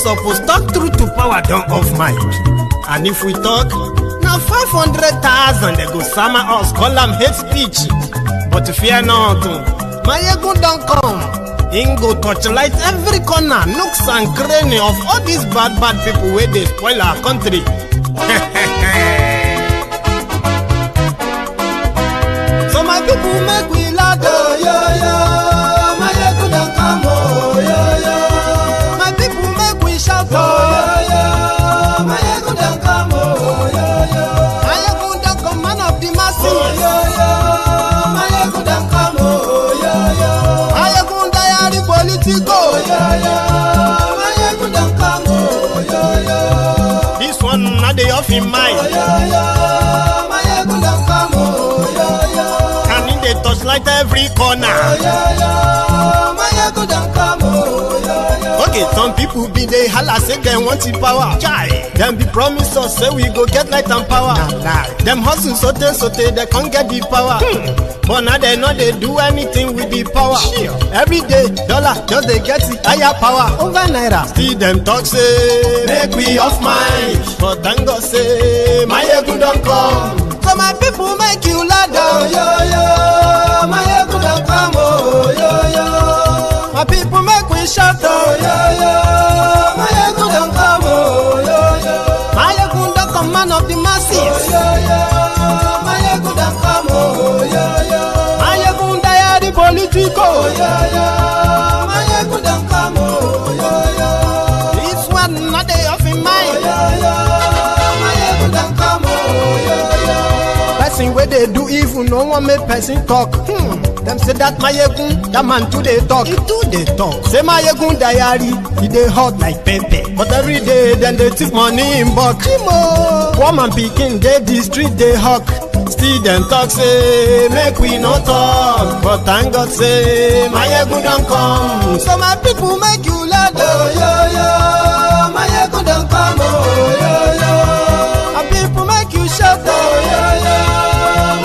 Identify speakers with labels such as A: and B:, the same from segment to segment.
A: supposed talk truth to power don't off mic. And if we talk, now 500,000 they go summer us, call them hate speech. But fear not, Maiyegun don't come. Ingo torchlight every corner, nooks and cranny of all these bad people where they spoil our country. So my people make we laugh, oh yo yo. Maiyegun don't come, oh yo yo. My people make we shout, oh yo yo. Maiyegun don't come, oh yo yo. Maiyegun don't come, man of the masses, oh yo yo. Maiyegun don't come, oh yo yo. Maiyegun diary politico, oh yo yo. Maiyegun don't come, oh yo yo. This one not the off in mind, oh yo yo. Maiyegun don't come, oh yo yo. Can in the touchlight every corner, oh yo yo. Maiyegun don't come, oh yo yo. Okay, some people be they holla say they want the power. Chai, them be promise us say we go get light and power. Nah. Them hustle sote they can't get the power. But now they know they do anything with the power. Sure. Every day, dollar just they get the higher power over naira. Still them talk say make we off mind. But thank God say Maiyegun don't come. So my people make you laugh, oh yo yo. Maiyegun don't come, oh yo yo. My people make we shout, oh yo yo. Maiyegun don't come, oh yo yo. Maiyegun don't come, man of the masses, oh yo yo. Maiyegun don't come, oh yo yo. Maiyegun diary politico, oh yo yo. Maiyegun don't come, oh yo yo. This one not they off in mind, oh yo yo. Maiyegun don't come, oh yo yo. Person where they do evil, no one make person talk. Them say that Maiyegun, that man too they talk. He too they talk. Say Maiyegun diary, he they hot like pepper. But every day then they take money in bulk. Woman picking, they the street they hawk. Still them talk say make we no talk. But thank God say Maiyegun don't come. So my people make you laugh, oh yo yo. Maiyegun don't come, oh yo yo. My people make you shout, oh yo yo.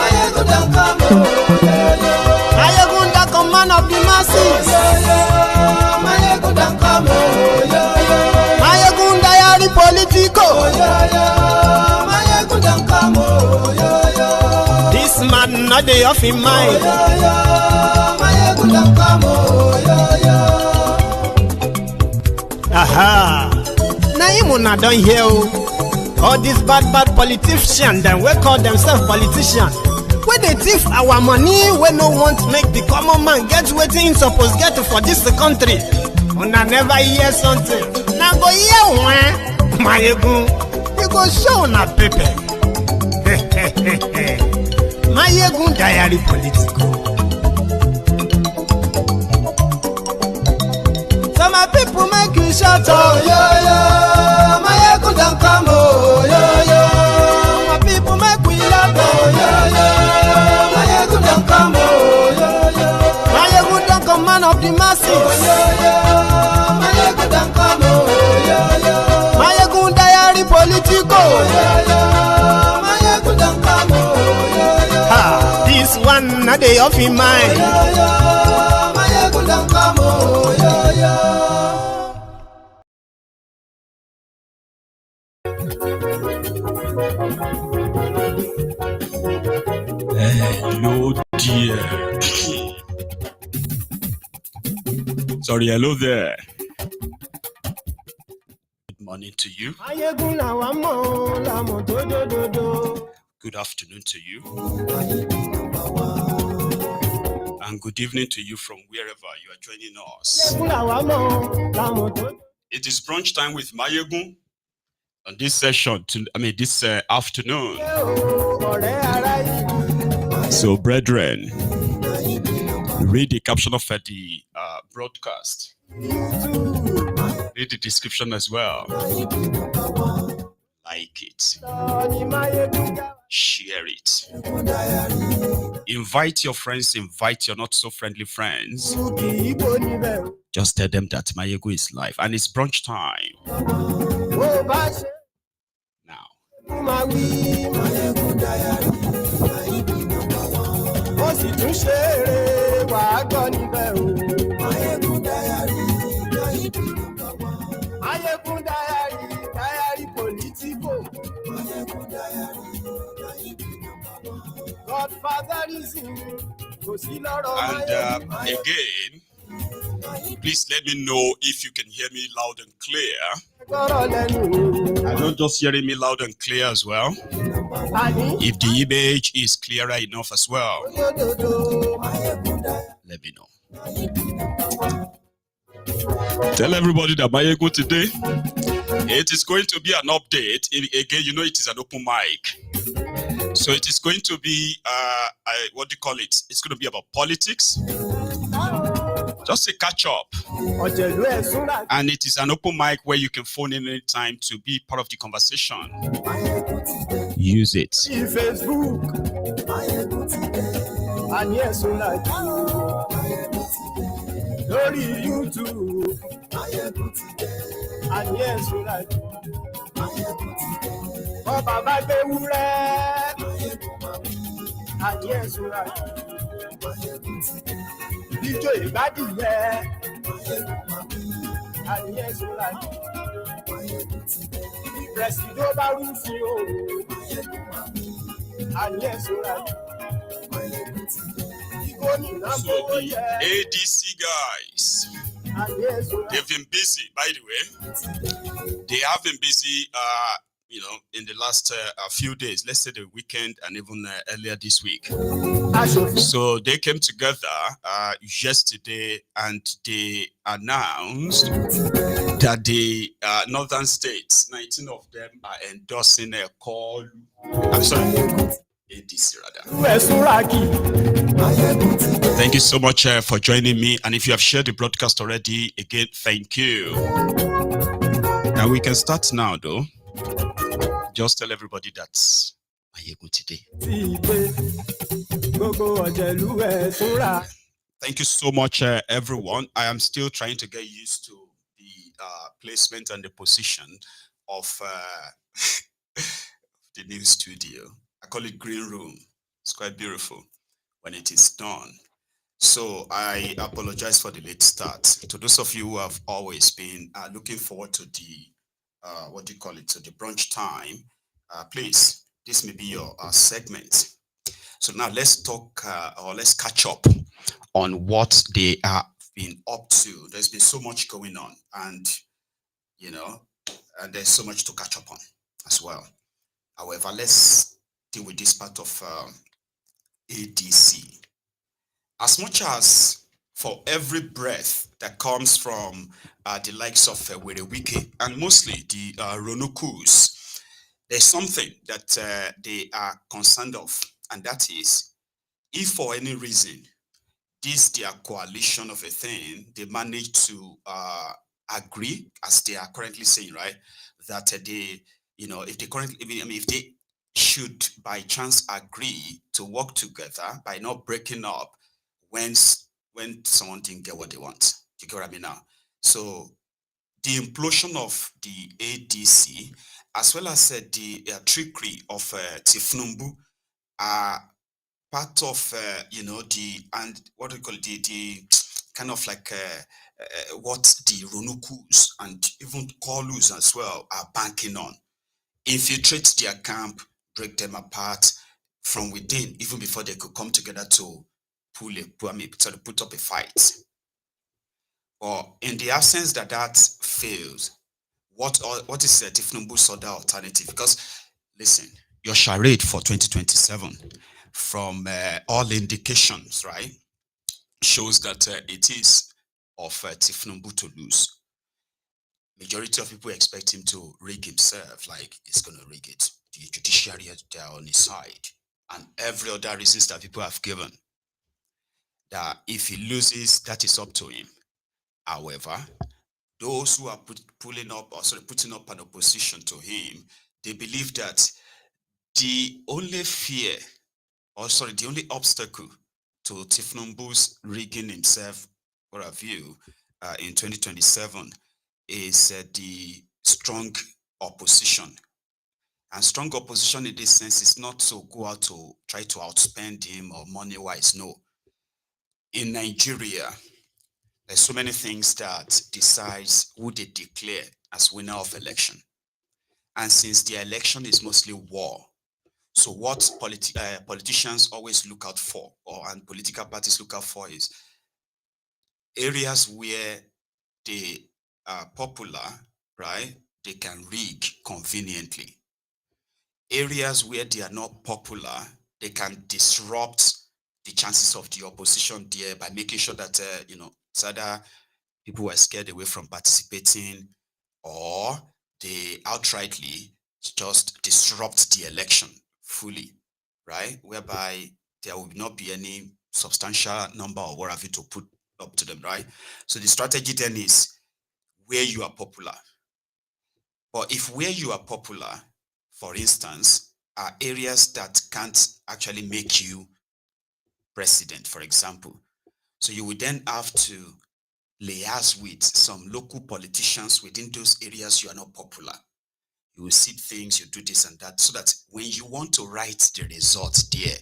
A: Maiyegun don't come, oh yo yo. Maiyegun don't come, man of the masses, oh yo yo. Maiyegun don't come, oh yo yo. Maiyegun diary politico, oh yo yo. Maiyegun don't come, oh yo yo. This man not the off in mind, oh yo yo. Maiyegun don't come, oh yo yo. Aha. Now you not done here, all these bad politicians, then we call themselves politicians. Where they thief our money, we no want make the common man get waiting supposed get for this country. Una never hear something. Now go hear one, Maiyegun, you go show na paper. Maiyegun diary political. So my people make you shout, oh yo yo. Maiyegun don't come, oh yo yo. My people make we laugh, oh yo yo. Maiyegun don't come, oh yo yo. Maiyegun don't come, man of the masses, oh yo yo. Maiyegun don't come, oh yo yo. Maiyegun diary politico, oh yo yo. Maiyegun don't come, oh yo yo. Ha, this one not they off in mind, oh yo yo. Maiyegun don't come, oh yo yo.
B: Hello, dear. Sorry, hello there. Good morning to you. Good afternoon to you. And good evening to you from wherever you are joining us. It is brunch time with Maiyegun on this session, this afternoon. So, brethren, read the caption of the broadcast. Read the description as well. Like it. Share it. Invite your friends, invite your not so friendly friends. Just tell them that Maiyegun is live and it's brunch time. Now. Maiyegun And again, please let me know if you can hear me loud and clear. I don't just hearing me loud and clear as well. If the image is clearer enough as well, let me know. Tell everybody that Maiyegun today, it is going to be an update. Again, you know it is an open mic. So it is going to be, what do you call it? It's going to be about politics. Just a catch up. And it is an open mic where you can phone in any time to be part of the conversation. Use it. Facebook. And yes, YouTube. And yes, and yes, and yes, and yes, so the ADC guys, they've been busy, by the way. They have been busy, you know, in the last few days, let's say the weekend and even earlier this week. So they came together yesterday and they announced that the northern states, 19 of them are endorsing a Koolu. I'm sorry, ADC rather. Thank you so much for joining me. And if you have shared the broadcast already, again, thank you. Now we can start now though. Just tell everybody that's Maiyegun today. Thank you so much, everyone. I am still trying to get used to the placement and the position of the new studio. I call it Green Room. It's quite beautiful when it is done. So I apologize for the late start. To those of you who have always been looking forward to the what do you call it? So the brunch time. Please, this may be your segment. So now let's talk or let's catch up on what they have been up to. There's been so much going on, and you know, and there's so much to catch up on as well. However, let's deal with this part of ADC. As much as for every breath that comes from the likes of Wiki and mostly the Ronukus, there's something that they are concerned of, and that is, if for any reason this their coalition of a thing, they manage to agree, as they are currently saying, right, that they, you know, if they currently, I mean, if they should by chance agree to work together by not breaking up when someone didn't get what they want. You get what I mean now? So the implosion of the ADC, as well as the trickery of Tifnumbu, are part of you know, the, and what do you call it, the kind of like what the Ronukus and even Koolus as well are banking on. Infiltrate their camp, break them apart from within, even before they could come together to put up a fight. Or in the absence that fails, what is Tifnumbu's other alternative? Because listen, your charade for 2027, from all indications, right, shows that it is of Tifnumbu to lose. Majority of people expect him to rig himself, like he's going to rig it. The judiciary are on his side, and every other reasons that people have given, that if he loses, that is up to him. However, those who are putting up an opposition to him, they believe that the only fear, the only obstacle to Tifnumbu's rigging himself, or a view, in 2027 is the strong opposition. And strong opposition in this sense is not to go out to try to outspend him or money-wise, no. In Nigeria, there's so many things that decides who they declare as winner of election. And since the election is mostly war, So what politicians always look out for, and political parties look out for, is areas where they are popular, right? They can rig conveniently. Areas where they are not popular, they can disrupt the chances of the opposition there by making sure that it's either people were scared away from participating, or they outrightly just disrupt the election fully, right? Whereby there will not be any substantial number or what have you to put up to them, right? So the strategy then is where you are popular. But if where you are popular, for instance, are areas that can't actually make you president, for example, so you would then have to liaise with some local politicians within those areas you are not popular. You will see things, you do this and that, so that when you want to write the results there,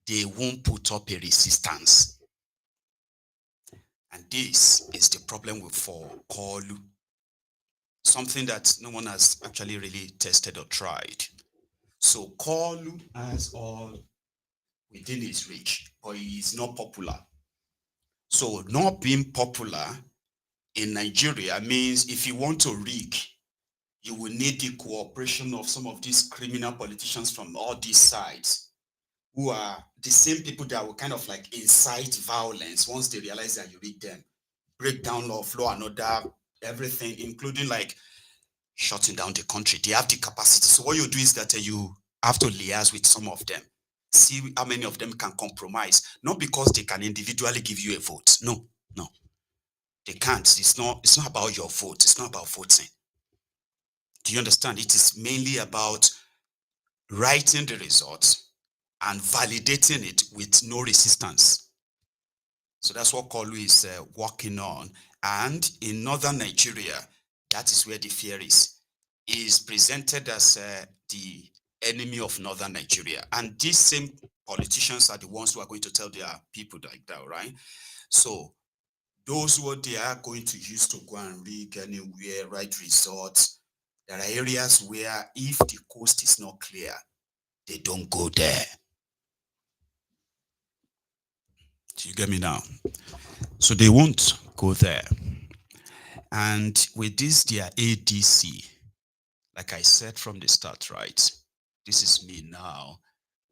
B: they won't put up a resistance. And this is the problem for Koolu. Something that no one has actually really tested or tried. So Koolu has all within his reach, but he is not popular. So not being popular in Nigeria means if you want to rig, you will need the cooperation of some of these criminal politicians from all these sides, who are the same people that will kind of like incite violence once they realize that you rig them, break down law and order, everything, including like shutting down the country. They have the capacity. So what you do is that you have to liaise with some of them, see how many of them can compromise, not because they can individually give you a vote. No, they can't. It's not about your vote. It's not about voting. Do you understand? It is mainly about writing the results and validating it with no resistance. So that's what Koolu is working on. And in northern Nigeria, that is where the fear is. He is presented as the enemy of northern Nigeria. And these same politicians are the ones who are going to tell their people like that, right? So those who they are going to use to go and rig anywhere, write results, there are areas where if the coast is not clear, they don't go there. Do you get me now? So they won't go there. And with this, their ADC, like I said from the start, right? This is me now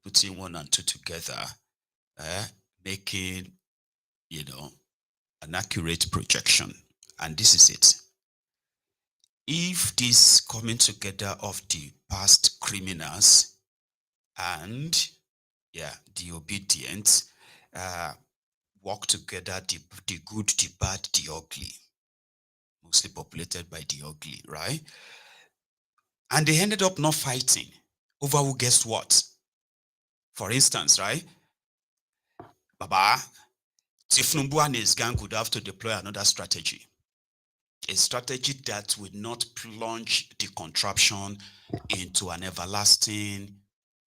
B: putting 1 and 2 together, making, an accurate projection. And this is it. If this coming together of the past criminals and the obedient work together, the good, the bad, the ugly, mostly populated by the ugly, right? And they ended up not fighting over who gets what. For instance, right? Baba, Tifnumbu and his gang could have to deploy another strategy. A strategy that would not plunge the contraption into an everlasting,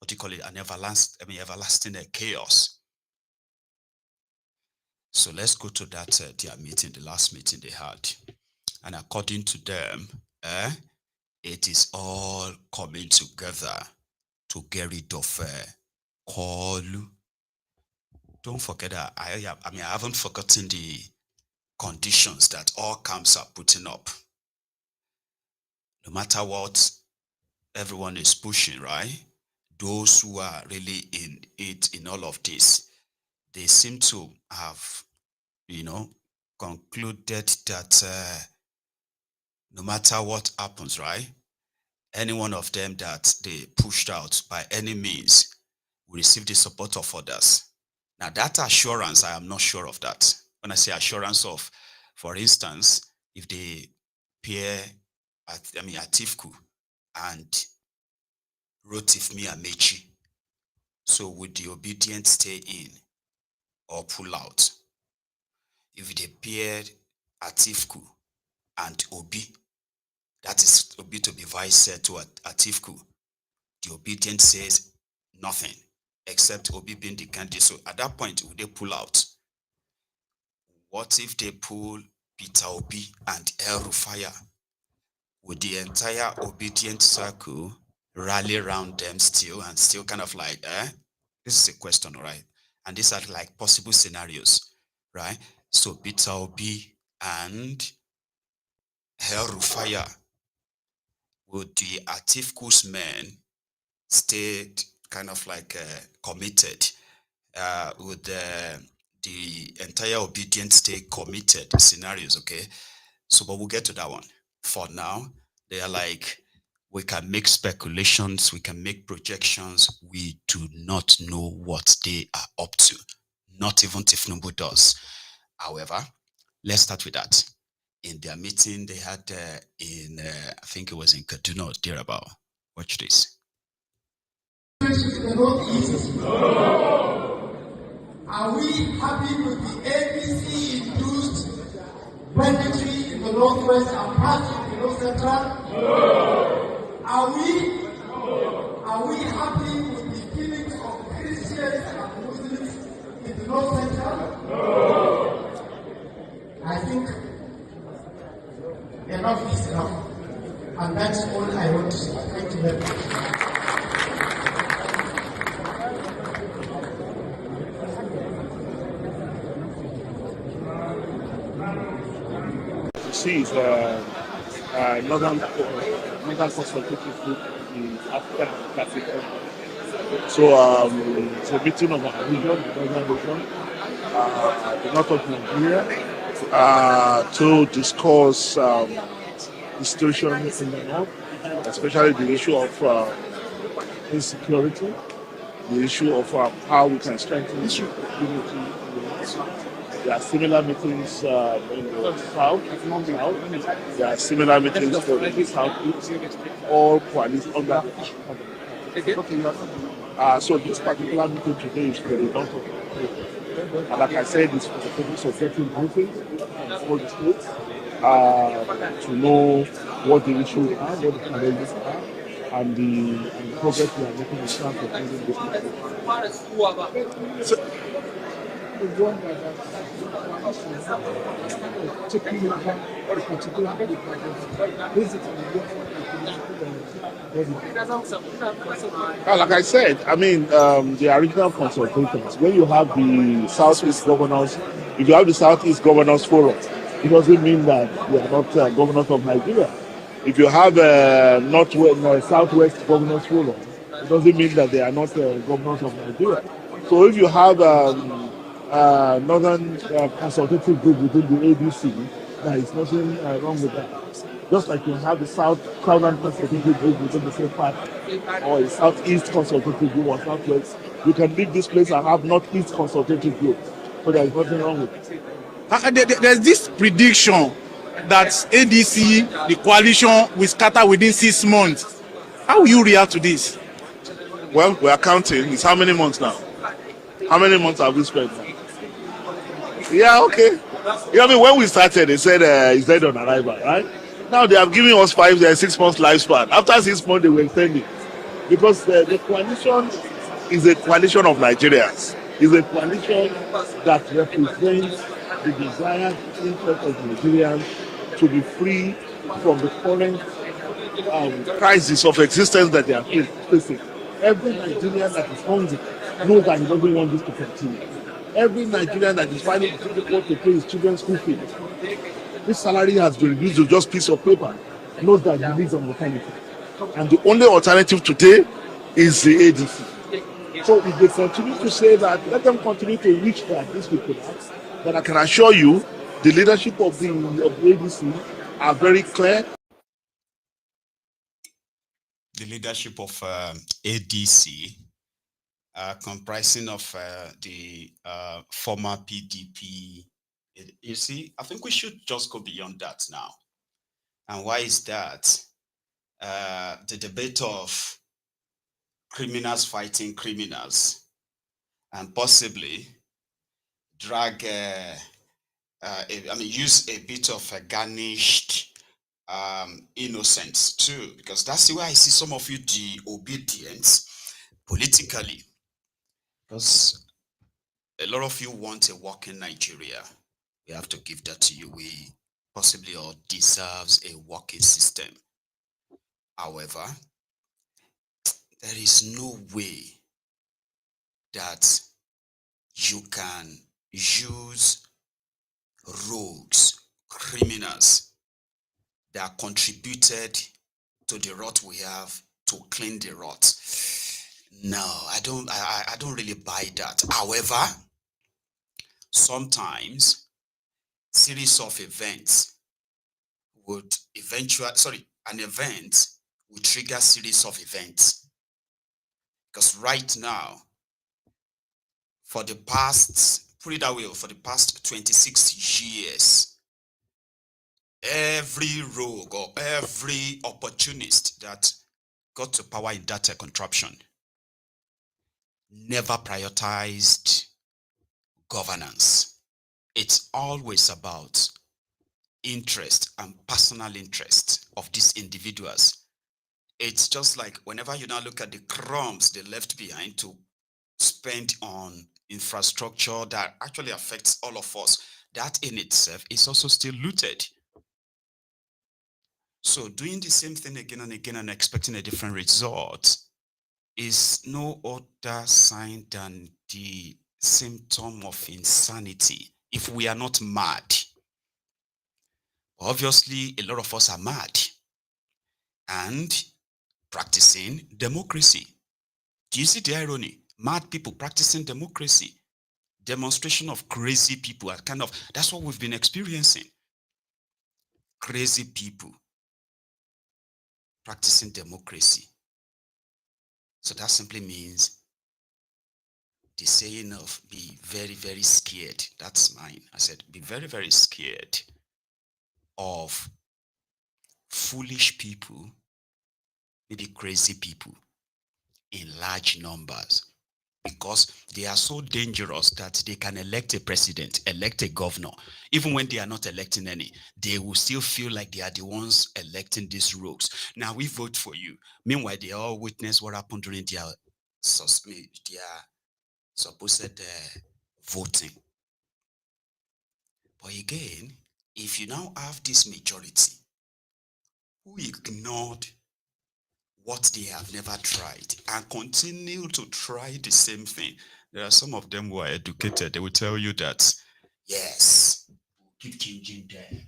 B: everlasting chaos. So let's go to that their meeting, the last meeting they had. And according to them, it is all coming together to get rid of Koolu. Don't forget that I haven't forgotten the conditions that all camps are putting up. No matter what everyone is pushing, right? Those who are really in it, in all of this, they seem to have, concluded that no matter what happens, right? Any one of them that they pushed out by any means will receive the support of others. Now that assurance, I am not sure of that. When I say assurance of, for instance, if they pair Atifku and Rotifmi Amechi, so would the obedient stay in or pull out? If they paired Atifku and Obi, that is Obi to be vice to Atifku, the obedient says nothing except Obi being the candidate. So at that point, would they pull out? What if they pull Peter Obi and El Rufaya? Would the entire obedient circle rally around them still and still kind of like, this is a question, all right? And these are like possible scenarios, right? So Peter Obi and El Rufaya, would the Atiku men stay kind of like committed? Would the entire obedient stay committed scenarios, okay? So, but we'll get to that one. For now, they are like, we can make speculations, we can make projections. We do not know what they are up to. Not even Tifnumbu does. However, let's start with that. In their meeting they had I think it was in Kaduna or thereabout. Watch this.
A: Are we happy with the ADC induced banditry in the northwest and parts of the north central? Are we happy with the killings of Christians and Muslims in the north central? I think enough is enough. And that's all I want to say. Thank you very much.
C: See, is northern consultative group in African Pacific. So it's a meeting of our region, the northern region, the north of Nigeria, to discuss the situation in the north, especially the issue of insecurity, the issue of how we can strengthen unity in the north. There are similar meetings in the south. There are similar meetings for the southeast. All coalition under. So this particular meeting today is for the north of the. And like I said, it's for the purpose of getting briefings from all the states to know what the issues are, what the challenges are, and the progress we are making in terms of bringing this. So, like I said, I mean, the original consultations, when you have the Southeast Governors, if you have the Southeast Governors Forum, it doesn't mean that they are not governors of Nigeria. If you have Northwest, Southwest Governors Forum, it doesn't mean that they are not governors of Nigeria. So if you have Northern Consultative Group within the ADC, there is nothing wrong with that. Just like you have the Southern Consultative Group within the same party, or a Southeast Consultative Group or Southwest, you can leave this place and have Northeast Consultative Group. So there is nothing wrong with it.
D: There's this prediction that ADC, the coalition, will scatter within 6 months. How will you react to this?
C: Well, we are counting. It's how many months now? How many months have we spent now? Yeah, okay. You know, I mean, when we started, they said it's dead on arrival, right? Now they have given us 6 months lifespan. After 6 months, they will extend it. Because the coalition is a coalition of Nigerians. It's a coalition that represents the desired interest of Nigerians to be free from the current crisis of existence that they are facing. Every Nigerian that is hungry knows that he doesn't want this to continue. Every Nigerian that is finding it difficult to pay his children's school fees, this salary has been reduced to just a piece of paper, knows that he needs an alternative. And the only alternative today is the ADC. So if they continue to say that, let them continue to reach that this will collapse. But I can assure you, the leadership of the ADC are very clear.
B: The leadership of ADC, comprising of the former PDP. You see, I think we should just go beyond that now. And why is that? The debate of criminals fighting criminals and possibly drag, use a bit of a garnished innocence too, because that's the way I see some of you, the obedience politically. Because a lot of you want a working Nigeria. We have to give that to you. We possibly all deserves a working system. However, There is no way that you can use rogues, criminals that contributed to the rot we have to clean the rot. No, I don't really buy that. However, sometimes series of events would an event will trigger series of events. Because right now, for the past 26 years, every rogue or every opportunist that got to power in that contraption never prioritized governance. It's always about interest and personal interest of these individuals. It's just like whenever you now look at the crumbs they left behind to spend on infrastructure that actually affects all of us, that in itself is also still looted. So doing the same thing again and again and expecting a different result is no other sign than the symptom of insanity. If we are not mad, obviously a lot of us are mad and practicing democracy. Do you see the irony? Mad people practicing democracy. Demonstration of crazy people are that's what we've been experiencing. Crazy people practicing democracy. So that simply means the saying of be very, very scared. That's mine. I said, be very, very scared of foolish people, maybe crazy people in large numbers, because they are so dangerous that they can elect a president, elect a governor. Even when they are not electing any, they will still feel like they are the ones electing these rogues. Now we vote for you. Meanwhile, they all witness what happened during their supposed voting. But again, if you now have this majority who ignored what they have never tried and continue to try the same thing, there are some of them who are educated. They will tell you that, yes, we'll keep changing them.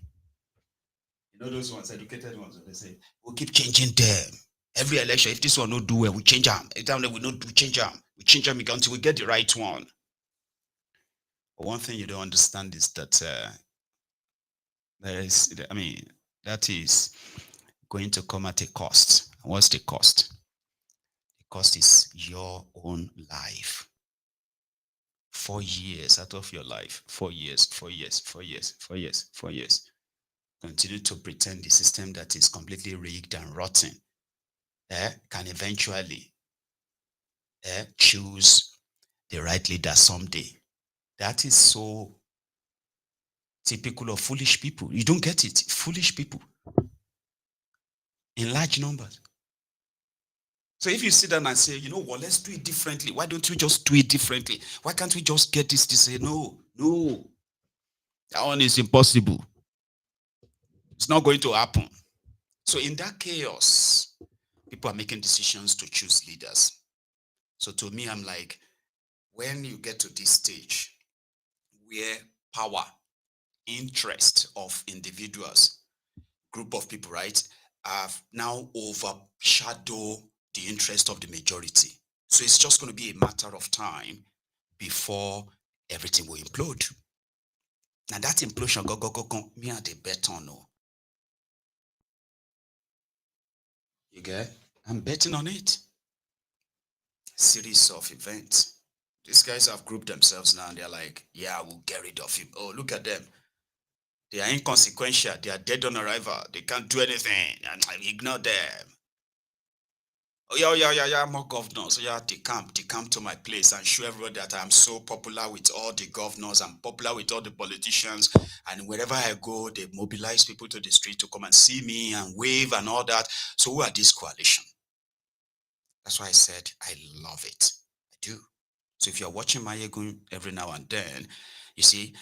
B: You know those ones, educated ones, they say, we'll keep changing them. Every election, if this one not do well, we change them. Every time we not do change them. We change them until we get the right one. But one thing you don't understand is that that is going to come at a cost. What's the cost? The cost is your own life. 4 years out of your life. 4 years, 4 years, 4 years, 4 years, 4 years. Continue to pretend the system that is completely rigged and rotten can eventually choose the right leader someday. That is so typical of foolish people. You don't get it. Foolish people in large numbers. So if you sit down and say, you know what, let's do it differently. Why don't we just do it differently? Why can't we just get this to say, no, that one is impossible. It's not going to happen. So in that chaos, people are making decisions to choose leaders. So to me, I'm like, when you get to this stage where power, interest of individuals, group of people, right, have now overshadowed the interest of the majority. So it's just going to be a matter of time before everything will implode. Now that implosion, me and the bet on. You get? I'm betting on it. Series of events. These guys have grouped themselves now and they're like, yeah, we'll get rid of him. Oh, look at them. They are inconsequential. They are dead on arrival. They can't do anything. And I ignore them. Oh, yeah, more governors. Yeah, they come to my place and show everybody that I'm so popular with all the governors. I'm popular with all the politicians. And wherever I go, they mobilize people to the street to come and see me and wave and all that. So who are this coalition? That's why I said I love it. I do. So if you're watching Maiyegun every now and then, you see,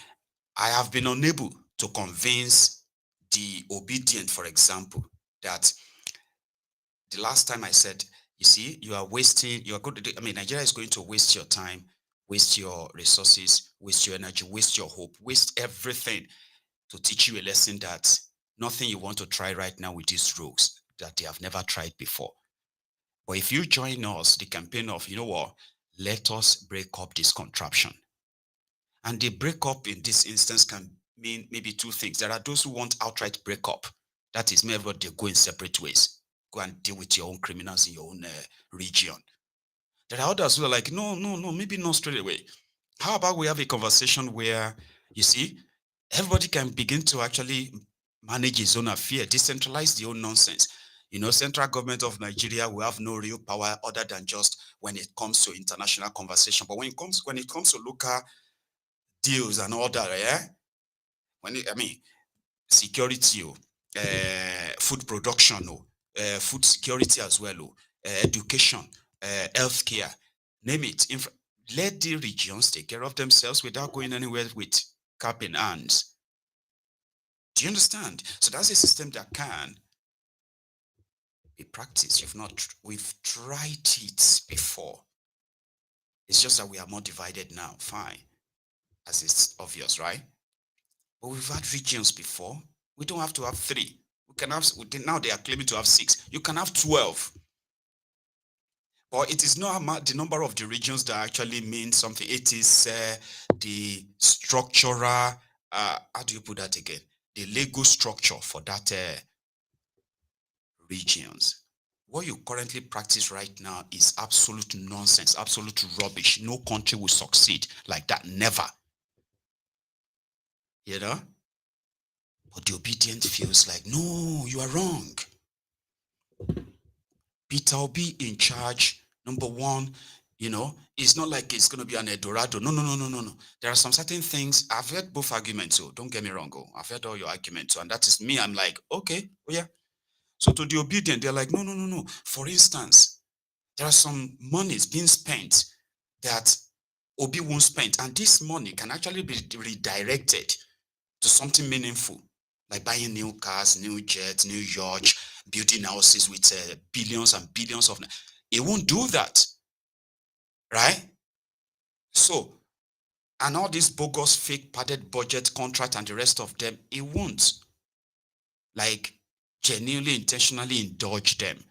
B: I have been unable to convince the obedient, for example, that the last time I said, You see, you are wasting, you are going to, I mean, Nigeria is going to waste your time, waste your resources, waste your energy, waste your hope, waste everything to teach you a lesson that nothing you want to try right now with these rogues that they have never tried before. But if you join us, the campaign of, you know what, let us break up this contraption. And the breakup in this instance can mean maybe two things. There are those who want outright breakup. That is, maybe they go in separate ways. Go and deal with your own criminals in your own region. There are others who are like, no, maybe not straight away. How about we have a conversation where, you see, everybody can begin to actually manage his own affair, decentralize the own nonsense. You know, central government of Nigeria will have no real power other than just when it comes to international conversation. But when it comes to local deals and all that, security, food production, food security as well, education, healthcare, name it. Let the regions take care of themselves without going anywhere with cap in hands. Do you understand? So that's a system that can be practiced. We've tried it before. It's just that we are more divided now. Fine. As it's obvious, right? But we've had regions before. We don't have to have 3. We can have, now they are claiming to have 6. You can have 12. But it is not the number of the regions that actually means something. It is the structural, how do you put that again? The legal structure for that regions. What you currently practice right now is absolute nonsense, absolute rubbish. No country will succeed like that, never. You know? But the obedient feels like, no, you are wrong. Peter will be in charge. Number one, you know, it's not like it's going to be an Eldorado. No. There are some certain things. I've heard both arguments, so don't get me wrong. I've heard all your arguments, and that is me. I'm like, okay, oh yeah. So to the obedient, they're like, no. For instance, there are some monies being spent that Obi won't spend, and this money can actually be redirected to something meaningful, like buying new cars, new jets, new yachts, building houses with billions and billions of. It won't do that, right? So, and all these bogus, fake padded budget contract and the rest of them, it won't. Like, genuinely, intentionally indulge them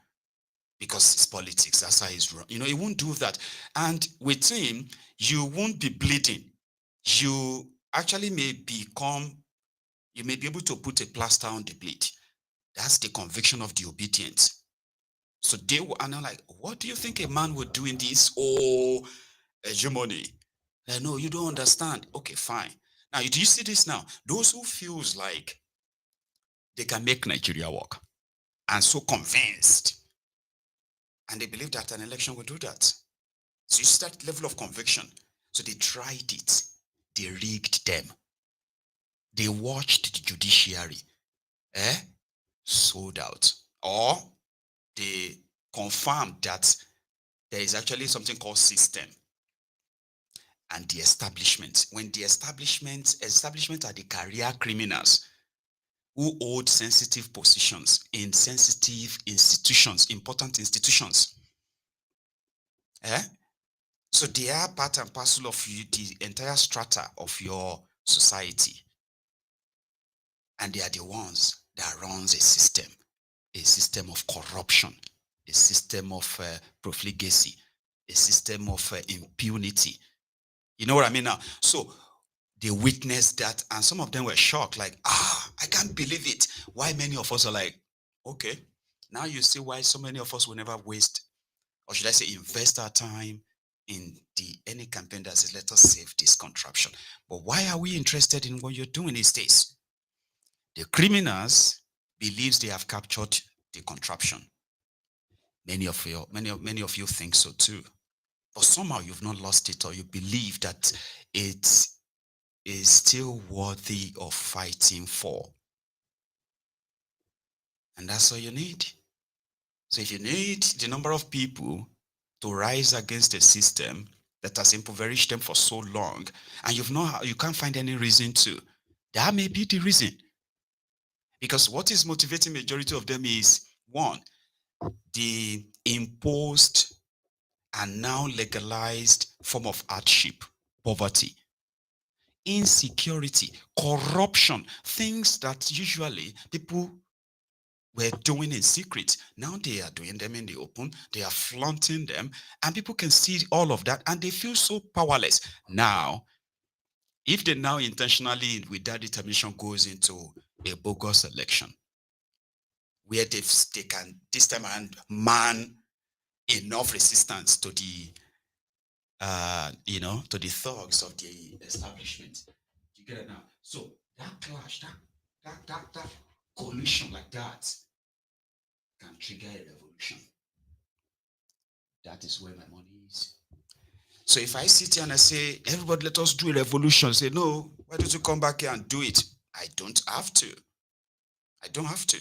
B: because it's politics. That's how it's run. You know, it won't do that. And with him, you won't be bleeding. You actually may become. You may be able to put a plaster on the bleed. That's the conviction of the obedient. So they were, and I'm like, what do you think a man would do in this? Oh, hegemony. No, you don't understand. Okay, fine. Now, do you see this now? Those who feels like they can make Nigeria work and so convinced, and they believe that an election will do that. So you see that level of conviction. So they tried it. They rigged them. They watched the judiciary sold out, or they confirmed that there is actually something called system and the establishment. When the establishment are the career criminals who hold sensitive positions in sensitive institutions, important institutions. So they are part and parcel of the entire strata of your society. And they are the ones that runs a system of corruption, a system of profligacy, a system of impunity. You know what I mean now? So they witnessed that, and some of them were shocked, like, I can't believe it. Why many of us are like, okay, now you see why so many of us will never waste, or should I say invest our time in any campaign that says, let us save this contraption. But why are we interested in what you're doing these days? The criminals believes they have captured the contraption. Many of you think so too. But somehow you've not lost it, or you believe that it is still worthy of fighting for. And that's all you need. So if you need the number of people to rise against a system that has impoverished them for so long, and you can't find any reason to, that may be the reason. Because what is motivating majority of them is, one, the imposed and now legalized form of hardship, poverty, insecurity, corruption, things that usually people were doing in secret. Now they are doing them in the open, they are flaunting them, and people can see all of that and they feel so powerless. Now, if they now intentionally, with that determination, goes into a bogus election, where they can this time around man enough resistance to the to the thugs of the establishment. You get it now? So that clash, that collision like that can trigger a revolution. That is where my money is. So if I sit here and I say, everybody let us do a revolution, say, no, why don't you come back here and do it? I don't have to. I don't have to.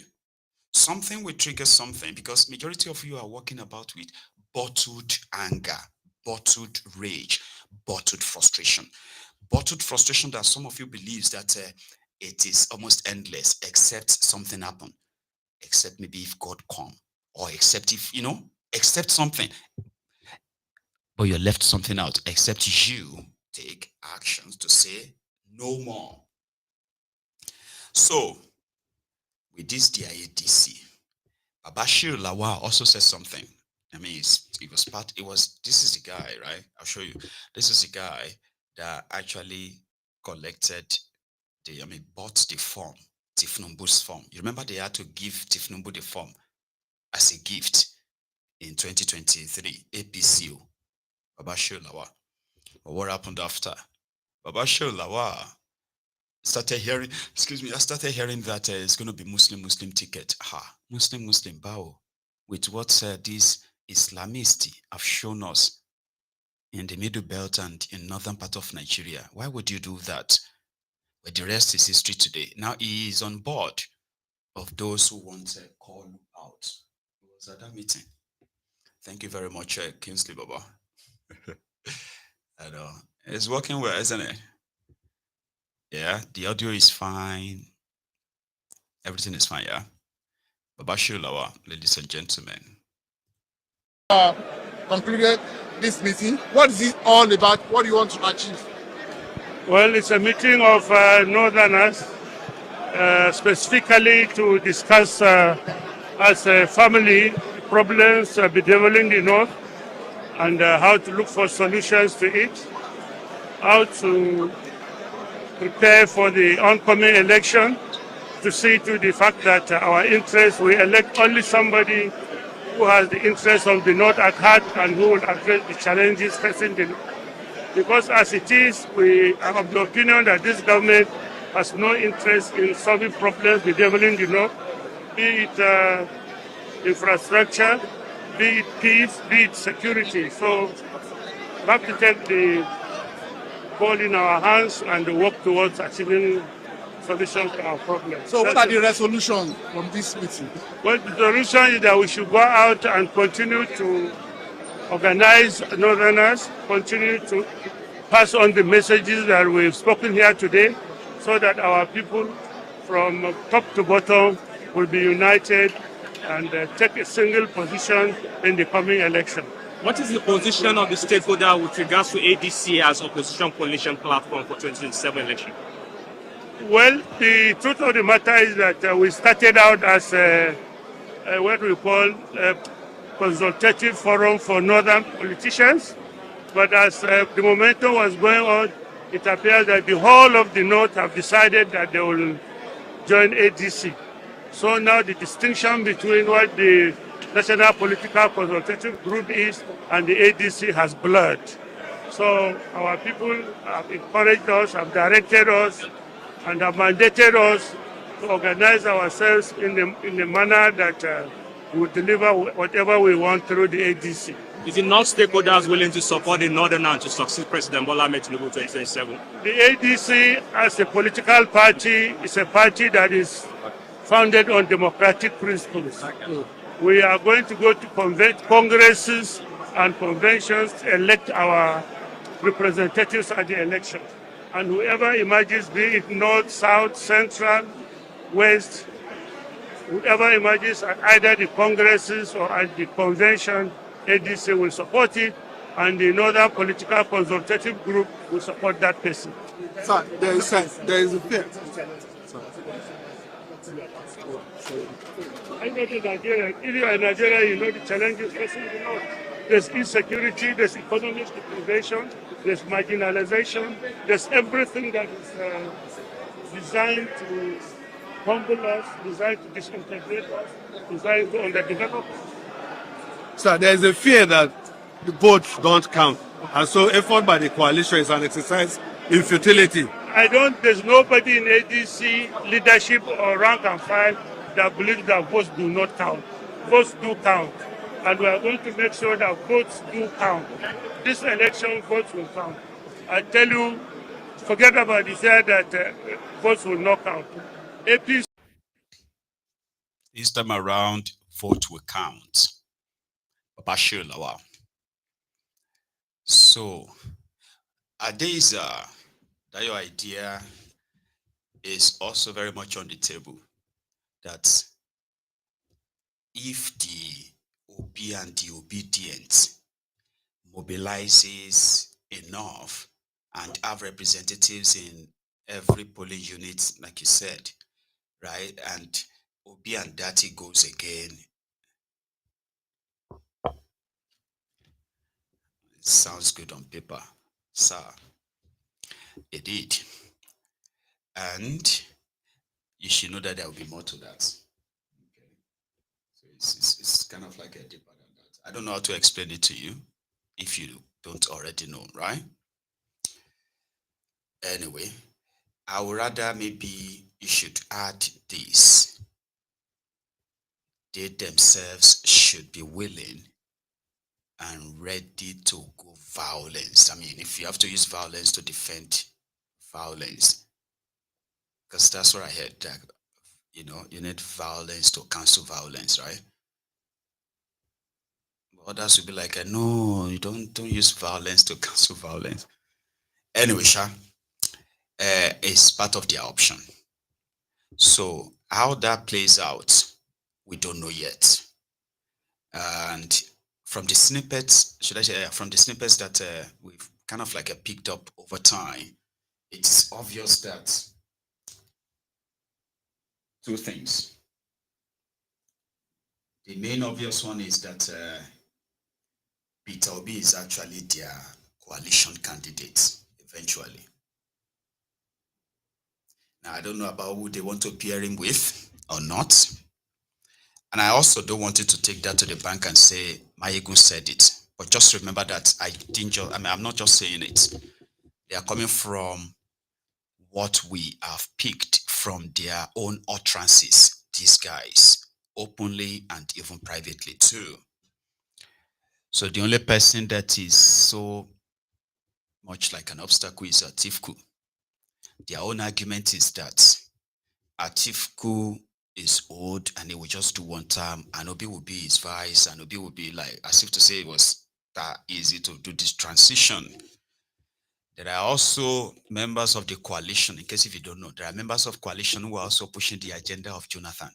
B: Something will trigger something, because majority of you are walking about with bottled anger, bottled rage, bottled frustration. Bottled frustration that some of you believes that it is almost endless, except something happen, except maybe if God come, or except if, except something. But you left something out, except you take actions to say no more. So, with this ADC, Babachir Lawal also said something. I mean, this is the guy, right? I'll show you. This is the guy that actually collected bought the form, Tifnumbu's form. You remember they had to give Tifnumbu the form as a gift in 2023, APCO, Babachir Lawal. But what happened after? Babachir Lawal started hearing, I started hearing that it's going to be Muslim ticket. Muslim bao. With what these Islamists have shown us in the Middle Belt and in northern part of Nigeria. Why would you do that? But the rest is history today. Now he is on board of those who want to call out. He was at that meeting. Thank you very much, Kingsley Baba. I know. It's working well, isn't it? Yeah, the audio is fine. Everything is fine, yeah? Babachir Lawal, ladies and gentlemen.
D: Concluded this meeting. What is it all about? What do you want to achieve?
E: Well, it's a meeting of Northerners, specifically to discuss as a family problems bedeviling the North, and how to look for solutions to it, how to prepare for the oncoming election, to see to the fact that our interests, we elect only somebody who has the interests of the North at heart and who will address the challenges facing the North. Because as it is, we are of the opinion that this government has no interest in solving problems bedeviling the North, be it infrastructure, be it peace, be it security. So we have to take the ball in our hands and work towards achieving solutions to our problems.
D: So what are the resolutions from this meeting?
E: Well, the solution is that we should go out and continue to organize Northerners, continue to pass on the messages that we've spoken here today, so that our people from top to bottom will be united and take a single position in the coming election.
F: What is the position of the stakeholder with regards to ADC as opposition coalition platform for 2027 election?
E: Well, the truth of the matter is that we started out as what we call a consultative forum for northern politicians, but as the momentum was going on, it appears that the whole of the North have decided that they will join ADC. So now the distinction between what the National Political Consultative Group is and the ADC has blurred. So our people have encouraged us, have directed us, and have mandated us to organize ourselves in the manner that we will deliver whatever we want through the ADC.
F: Is the North stakeholders willing to support the Northern to succeed President Bola Ahmed Tinubu 2027?
E: The ADC, as a political party, is a party that is founded on democratic principles. We are going to go to congresses and conventions to elect our representatives at the election. And whoever emerges, be it North, South, Central, West, whoever emerges at either the congresses or at the convention, ADC will support it, and the Northern Political Consultative Group will support that person.
G: Sir, there is a fear.
E: I know in Nigeria, if you are in Nigeria, you know the challenges facing the North. There's insecurity, there's economic deprivation, there's marginalization, there's everything that is designed to humble us, designed to disintegrate us, designed to underdevelop us.
G: Sir, there is a fear that the votes don't count, and so effort by the coalition is an exercise in futility.
E: There's nobody in ADC leadership or rank and file that believes that votes do not count. Votes do count. And we are going to make sure that votes do count. This election, votes will count. I tell you, forget about the fear that votes will not count. APC.
B: This time around, vote will count. Babachir Lawal. So, Adeza, that your idea is also very much on the table. That if the OB and the obedient mobilizes enough and have representatives in every polling unit, like you said, right? And OB and Dati goes again. It sounds good on paper, sir. It did. And you should know that there will be more to that. Okay. So it's kind of like a deeper than that. I don't know how to explain it to you if you don't already know, right? Anyway, I would rather maybe you should add this. They themselves should be willing and ready to go violence. I mean, if you have to use violence to defend violence, because that's what I heard, that, you know, you need violence to cancel violence, right? Others will be like, no, you don't use violence to cancel violence. Anyway, it's part of their option. So how that plays out, we don't know yet. And from the snippets, from the snippets that we've kind of like picked up over time, it's obvious that two things. The main obvious one is that Peter Obi is actually their coalition candidate eventually. Now, I don't know about who they want to pair him with or not. And I also don't want you to take that to the bank and say, Maiyegun said it. But just remember that I'm not just saying it. They are coming from what we have picked from their own utterances, these guys, openly and even privately too. So the only person that is so much like an obstacle is Atiku. Their own argument is that Atiku is old and he will just do one term, and Obi will be his vice, and Obi will be like, as if to say it was that easy to do this transition. There are also members of the coalition, in case if you don't know, there are members of coalition who are also pushing the agenda of Jonathan.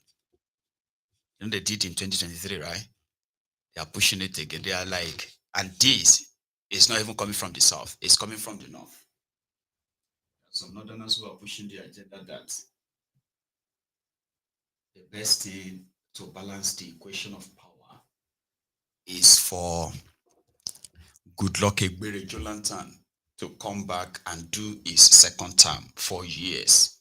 B: You know, they did in 2023, right? They are pushing it again. They are like, and this is not even coming from the south, it's coming from the north. Some northerners who are pushing the agenda that the best thing to balance the equation of power is for Goodluck Ebere Jonathan to come back and do his second term, 4 years.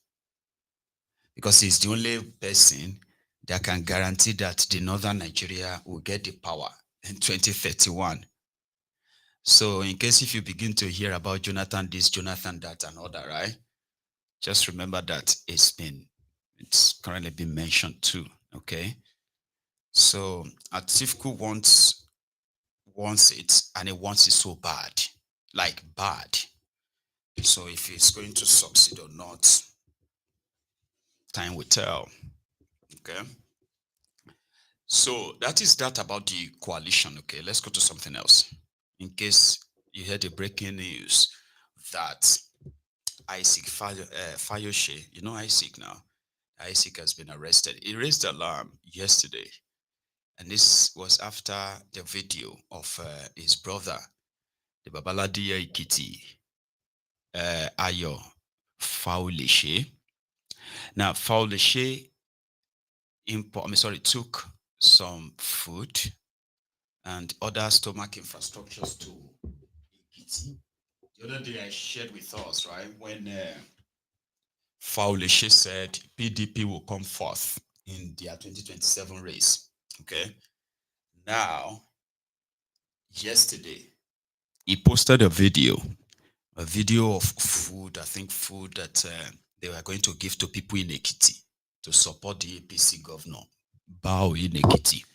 B: Because he's the only person that can guarantee that the northern Nigeria will get the power in 2031. So in case if you begin to hear about Jonathan this, Jonathan that, and other, right? Just remember that it's currently been mentioned too, okay? So Atiku wants it, and he wants it so bad, like bad. So if it's going to succeed or not, time will tell, okay? So that is that about the coalition, okay? Let's go to something else. In case you heard the breaking news that Isaac Fayose, you know Isaac now, Isaac has been arrested. He raised alarm yesterday, and this was after the video of his brother, the Babaladia Ikiti, Ayo Faulishe. Now, Faulishe took some food and other stomach infrastructures to Ikiti. The other day I shared with us, right, when Faulishe said PDP will come forth in their 2027 race. Okay. Now, yesterday, he posted a video of food, I think food that they were going to give to people in Ekiti to support the APC governor, Bao in Ekiti.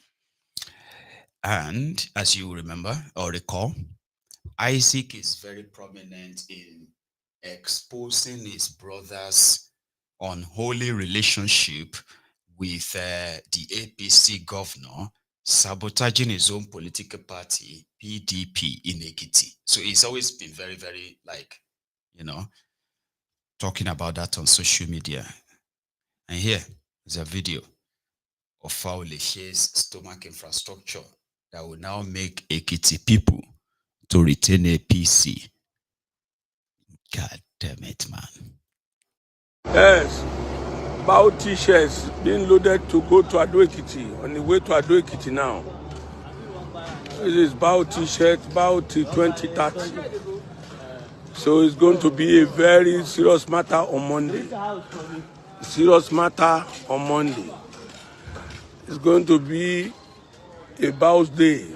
B: And as you remember or recall, Isaac is very prominent in exposing his brother's unholy relationship with the APC governor, sabotaging his own political party, PDP, in Ekiti. So he's always been very, very, talking about that on social media. And here is a video of Faulishe's stomach infrastructure that will now make Ekiti people to retain APC. God damn it, man.
H: Yes, Bao t-shirts being loaded to go to Ado Ekiti, on the way to Ado Ekiti now. This is Bao t-shirt, Bao T2030. So it's going to be a very serious matter on Monday. Serious matter on Monday. It's going to be a Bao's day.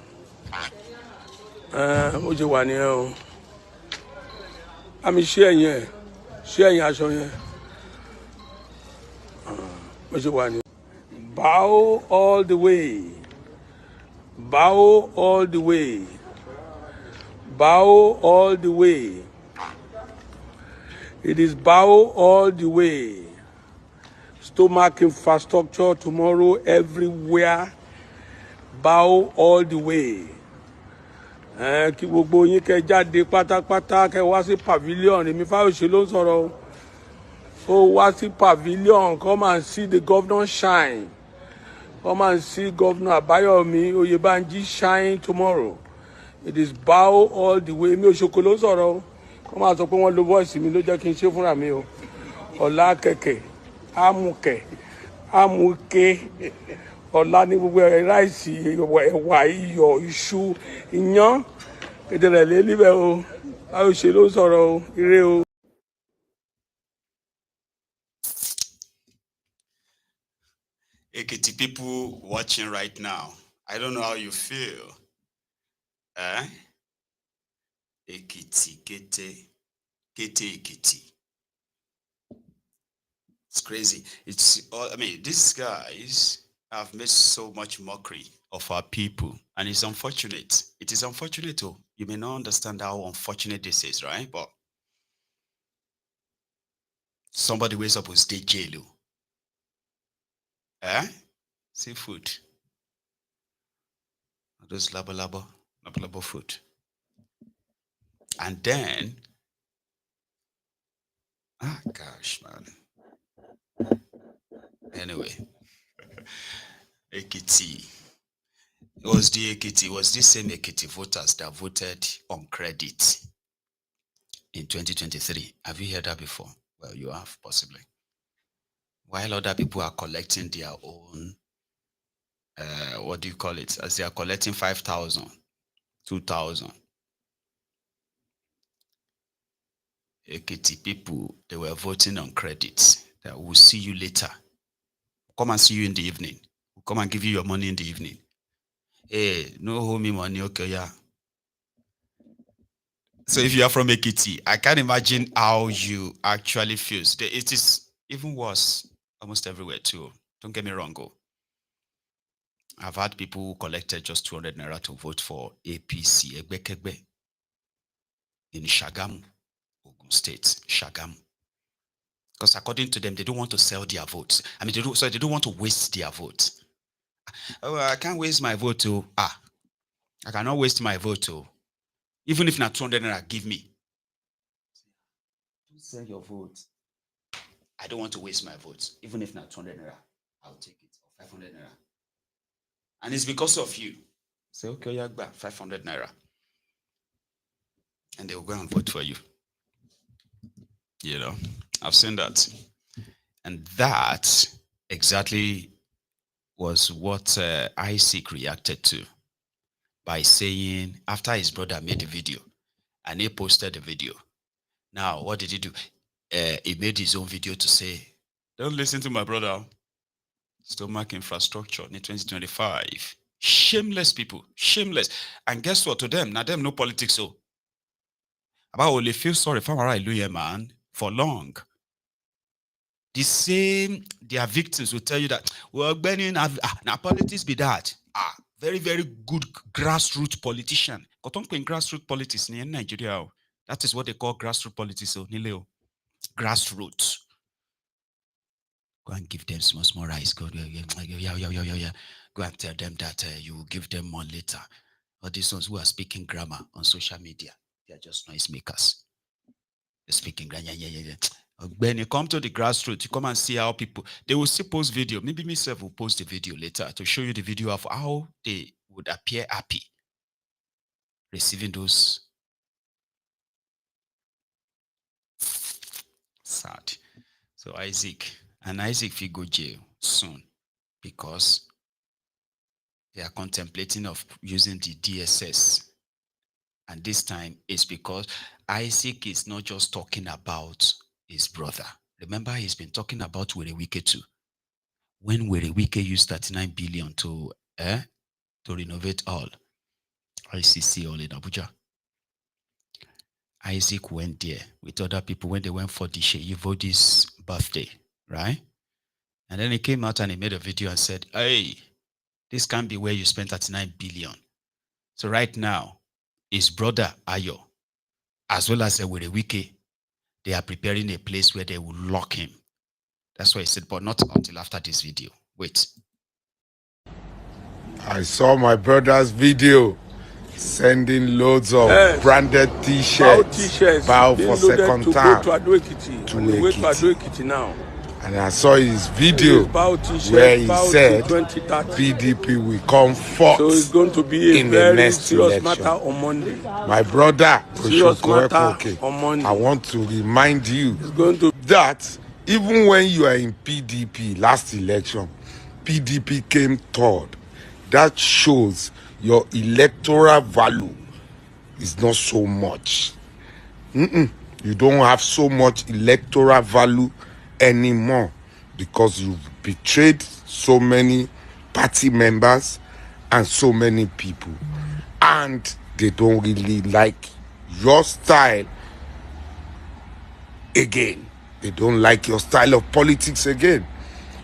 H: I'm sharing here. Sharing aṣọ yẹn. Bow all the way. Bow all the way. Bow all the way. It is bow all the way. Stomach infrastructure tomorrow everywhere. Bow all the way. Kí gbogbo yín kẹ́ jáde pátápátá kẹ́ wá sí pavilion. Èmi Fayose ló ń sọ̀rọ̀. Oh, wá sí pavilion. Come and see the governor shine. Come and see Governor Abayomi Oyebanji shine tomorrow. It is bow all the way. Mi ò ṣoko ló ń sọ̀rọ̀. Come and sọ pé wọ́n lo voice mi ló jẹ́ kí n ṣe fúnra mi o. Ọ̀la kẹ̀kẹ́, amúkẹ̀, amúke. Ọ̀la ní gbogbo ráìsì, ẹ̀wà, iyọ̀, iṣu, iyán. Kedere lé níbẹ̀ o. Fayose ló ń sọ̀rọ̀ o. Ire o.
B: Ekiti people watching right now, I don't know how you feel. Ekiti, kete Ekiti. It's crazy. These guys have made so much mockery of our people, and it's unfortunate. It is unfortunate too. You may not understand how unfortunate this is, right? But somebody wakes up with state jail. Seafood. Those labo food. And then, gosh, man. Anyway, Ekiti. It was the same Ekiti voters that voted on credit in 2023. Have you heard that before? Well, you have, possibly. While other people are collecting their own, what do you call it? As they are collecting 5,000, 2,000. Ekiti people, they were voting on credit. That we'll see you later. Come and see you in the evening. We'll come and give you your money in the evening. Hey, no hold me money, okay, yeah. So if you are from Ekiti, I can't imagine how you actually feel. It is even worse almost everywhere too. Don't get me wrong. I've had people who collected just 200 naira to vote for APC, Egbekegbe, in Shagamu, Ogun State, Shagamu. Because according to them, they don't want to sell their votes. They don't want to waste their votes. Oh, I can't waste my vote too. I cannot waste my vote too. Even if not 200 naira, give me. Don't sell your vote. I don't want to waste my votes. Even if not 200 naira, I'll take it. Or 500 naira. And it's because of you. Say, okay, yeah, 500 naira. And they will go and vote for you. You know, I've seen that. And that exactly was what Isaac reacted to by saying, after his brother made the video, and he posted the video. Now, what did he do? He made his own video to say, don't listen to my brother. Stomach infrastructure in 2025. Shameless people, shameless. And guess what? To them, now them no politics. So, about only feel sorry for my man for long. The same, their victims will tell you that, well, now politics be that. Very, very good grassroots politician. Grassroots politics in Nigeria. That is what they call grassroots politics. So, grassroots. Go and give them small rice. Go and tell them that you will give them more later. Or these ones who are speaking grammar on social media, they are just noise makers. They're speaking grammar. When you come to the grassroots, you come and see how people, they will still post video. Maybe myself will post the video later to show you the video of how they would appear happy receiving those. Sad. So Isaac will go jail soon because they are contemplating of using the DSS. And this time it's because Isaac is not just talking about his brother. Remember, he's been talking about Werewike too. When Werewike used 39 billion to renovate all ICC all in Abuja, Isaac went there with other people when they went for the Sheyivo's birthday, right? And then he came out and he made a video and said, hey, this can't be where you spent 39 billion. So right now, his brother Ayo, as well as Werewike, they are preparing a place where they will lock him. That's why he said, but not until after this video. Wait.
I: I saw my brother's video sending loads of branded t-shirts, bow for second time to Ekiti now. And I saw his video where he said PDP will come forth so it's going to be in the next election. Matter on Monday. My brother, I want to remind you that even when you are in PDP last election, PDP came third. That shows your electoral value is not so much. You don't have so much electoral value anymore because you've betrayed so many party members and so many people, and they don't really like your style again. They don't like your style of politics again.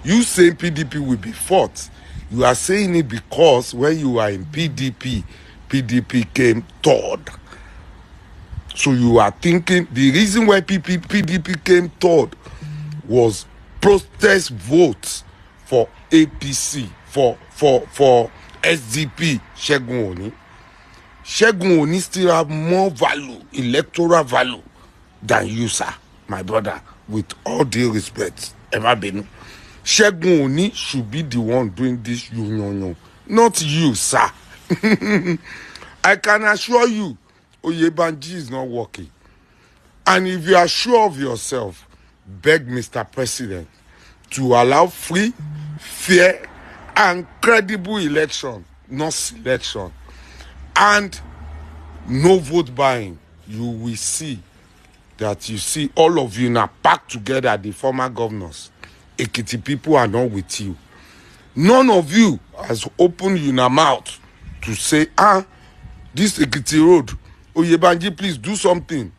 I: You say PDP will be fought. You are saying it because when you are in PDP, PDP came third. So you are thinking the reason why PDP came third was protest votes for APC, for SDP, Segun Oni. Segun Oni still have more value, electoral value, than you, sir, my brother, with all due respect, ever been. Segun Oni should be the one doing this union, not you, sir. I can assure you, Oyebanji is not working. And if you are sure of yourself, beg Mr. President to allow free, fair, and credible election, not selection, and no vote buying. You will see that all of you now packed together, the former governors. Ekiti people are not with you. None of you has opened your mouth to say, this Ekiti road, Oyebanji, please do something.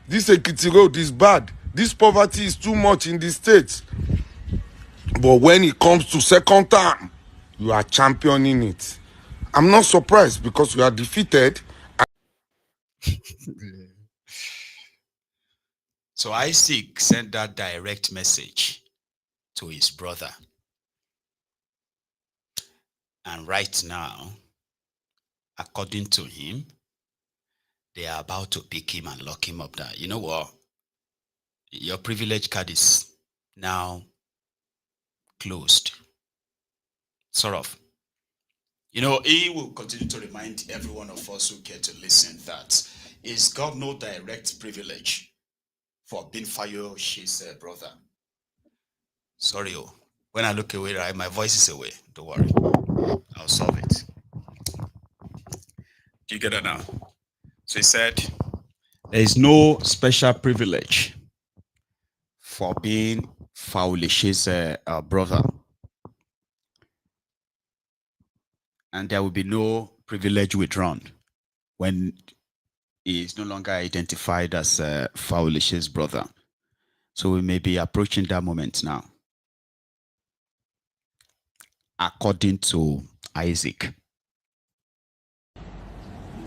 I: This Ekiti road is bad. This poverty is too much in the states. But when it comes to second term, you are championing it. I'm not surprised because you are defeated.
B: So Isaac sent that direct message to his brother. And right now, according to him, they are about to pick him and lock him up there. You know what? Your privilege card is now closed. Sort of. You know, he will continue to remind every one of us who care to listen that is God no direct privilege for being Fayose's brother. Sorry, oh. When I look away, right, my voice is away. Don't worry. I'll solve it. Do you get it now? So he said, there is no special privilege for being Fayose's brother. And there will be no privilege withdrawn when he is no longer identified as Fayose's brother. So we may be approaching that moment now. According to Isaac.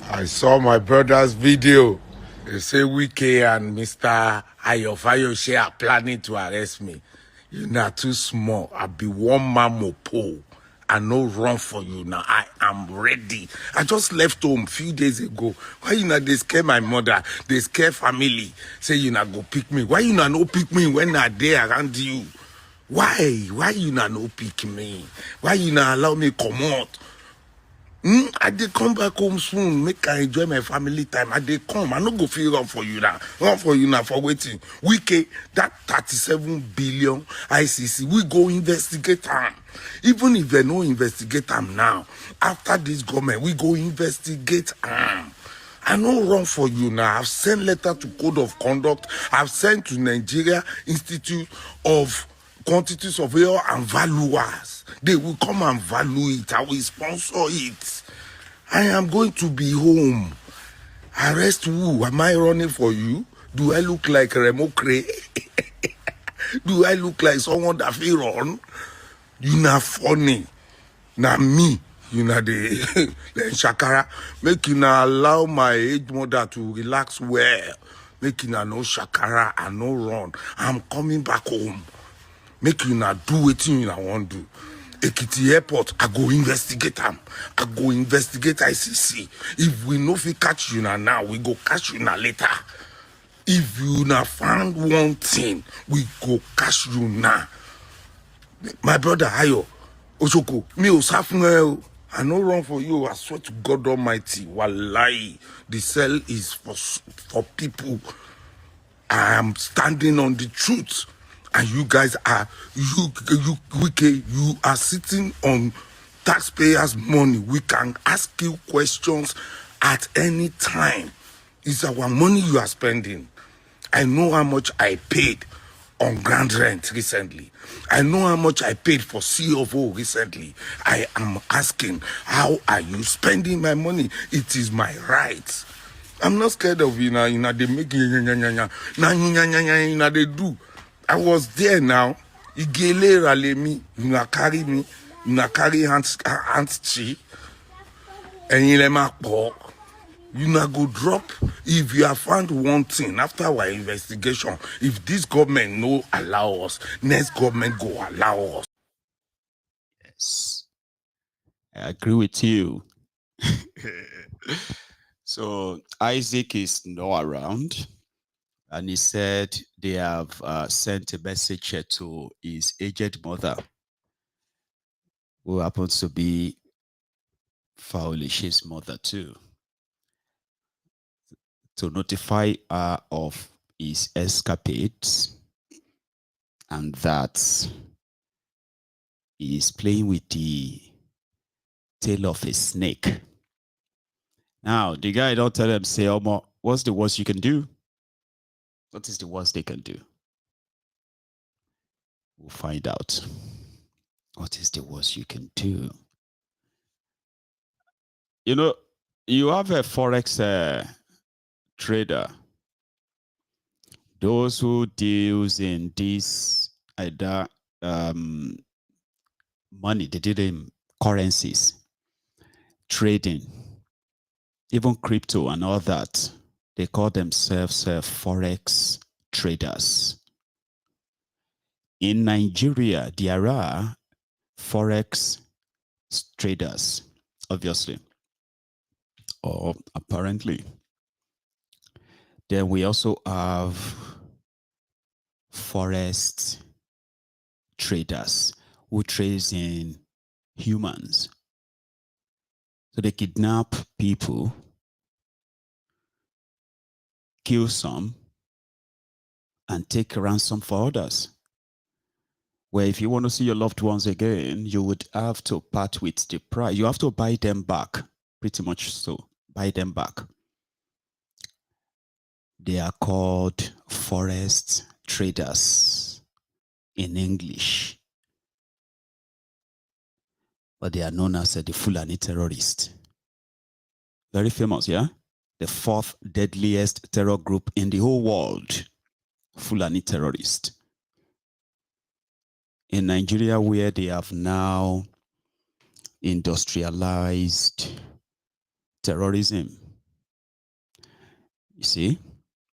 I: I saw my brother's video. They say Wike and Mr. Fayose are planning to arrest me. You're not too small. I'll be one man mopo. I no run for you now. I am ready. I just left home a few days ago. Why you not they scare my mother? They scare family. Say you not go pick me. Why you not no pick me when I there around you? Why? Why you not no pick me? Why you not allow me come out? I did come back home soon. Make I enjoy my family time. I did come. I no go feel run for you now. Run for you now for waiting. Wike, that 37 billion ICC, we go investigate them. Even if they no investigate them now, after this government, we go investigate them. I no run for you now. I've sent letter to Code of Conduct. I've sent to Nigeria Institute of Quantity Surveyor and Valuers. They will come and value it. I will sponsor it. I am going to be home. Arrest who? Am I running for you? Do I look like Remo Cray? Do I look like someone that feel run? You not funny. Now me. You know the shakara. Make you not allow my age mother to relax well. Make you not no shakara and no run. I'm coming back home. Make you not do what you not want to do. Ekiti Airport, I go investigate them. I go investigate ICC. If we know if we catch you now, we go catch you now later. If you not found one thing, we go catch you now. My brother Ayo, Osoko, me Osafungel, I no run for you. I swear to God Almighty, wallahi, the cell is for people. I am standing on the truth. And you guys are, you are sitting on taxpayers' money. We can ask you questions at any time. It's our money you are spending. I know how much I paid on ground rent recently. I know how much I paid for CFO recently. I am asking, how are you spending my money? It is my right. I'm not scared of you now. They make they do. I was there now. Igele ralemi, you carry me, you carry hands chi, and you let me walk. You not go drop. If you have found one thing after our investigation, if this government no allow us, next government go allow us.
B: Yes, I agree with you. So Isaac is not around. And he said they have sent a message to his aged mother, who happens to be Fayose's mother too, to notify her of his escapades and that he is playing with the tail of a snake. Now, the guy don't tell him, say, Omo, what's the worst you can do? What is the worst they can do? We'll find out. What is the worst you can do? You know, you have a Forex trader. Those who deals in this either money, they deal in currencies, trading, even crypto and all that. They call themselves Forex traders. In Nigeria, there are Forex traders, obviously, or apparently. Then we also have forest traders who trades in humans. So they kidnap people, kill some, and take ransom for others. Where if you want to see your loved ones again, you would have to part with the price. You have to buy them back, pretty much so. Buy them back. They are called forest traders in English. But they are known as the Fulani terrorists. Very famous, yeah? The fourth deadliest terror group in the whole world. Fulani terrorists. In Nigeria, where they have now industrialized terrorism. You see?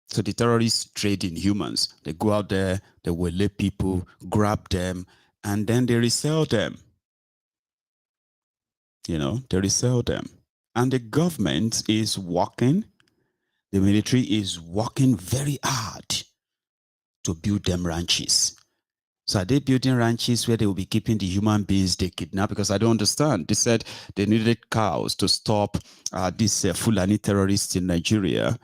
B: So the terrorists trade in humans. They go out there, they waylay people, grab them, and then they resell them. You know, they resell them. And the government is working, the military is working very hard to build them ranches. So are they building ranches where they will be keeping the human beings they kidnap? Because I don't understand. They said they needed cows to stop these Fulani terrorists in Nigeria.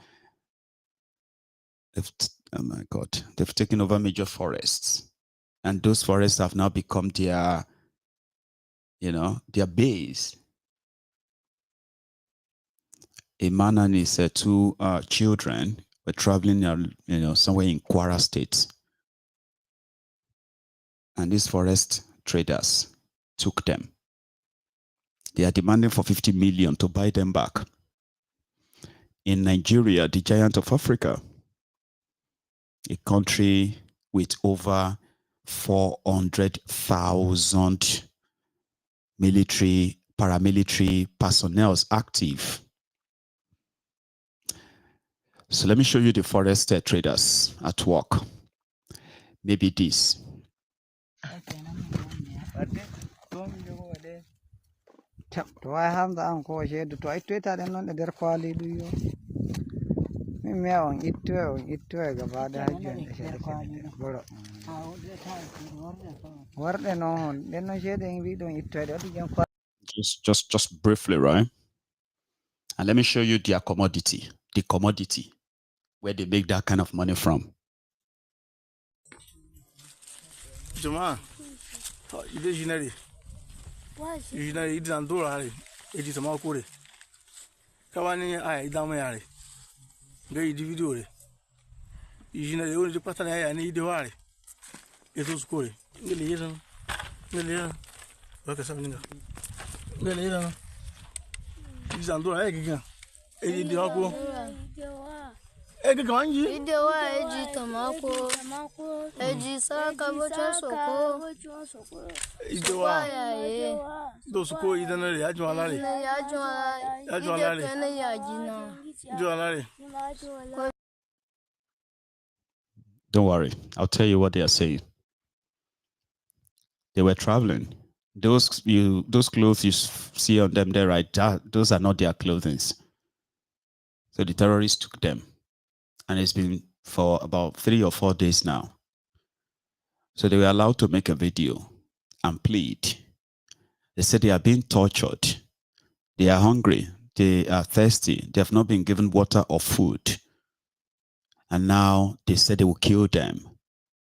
B: Oh my God, they've taken over major forests. And those forests have now become their, you know, their base. A man and his two children were traveling, you know, somewhere in Kwara State. And these forest traders took them. They are demanding for 50 million to buy them back. In Nigeria, the giant of Africa, a country with over 400,000 military, paramilitary personnel active. So let me show you the forest traders at work. Maybe this.
J: To I have the uncle here to I tweet at them their quality do you? Me on it to about the what then on then no shading we don't eat trade
B: Just briefly, right? And let me show you their commodity, the commodity, where they make that kind of money from.
K: Jama, it is unity. Unity, it is Andorra, it is a Makuri. Kawani, I damn very individually. Unity, only the pattern I need the worry. It was good. Million, work something. Million is Andorra again. It is the Aqua.
L: Idewa eji tomako eji saka bocha soko
K: Idewa do soko idanare ajualare
B: Don't worry, I'll tell you what they are saying. They were traveling. Those clothes you see on them there, right? Those are not their clothing. So the terrorists took them. And it's been for about 3 or 4 days now. So they were allowed to make a video and plead. They said they are being tortured. They are hungry. They are thirsty. They have not been given water or food. And now they said they will kill them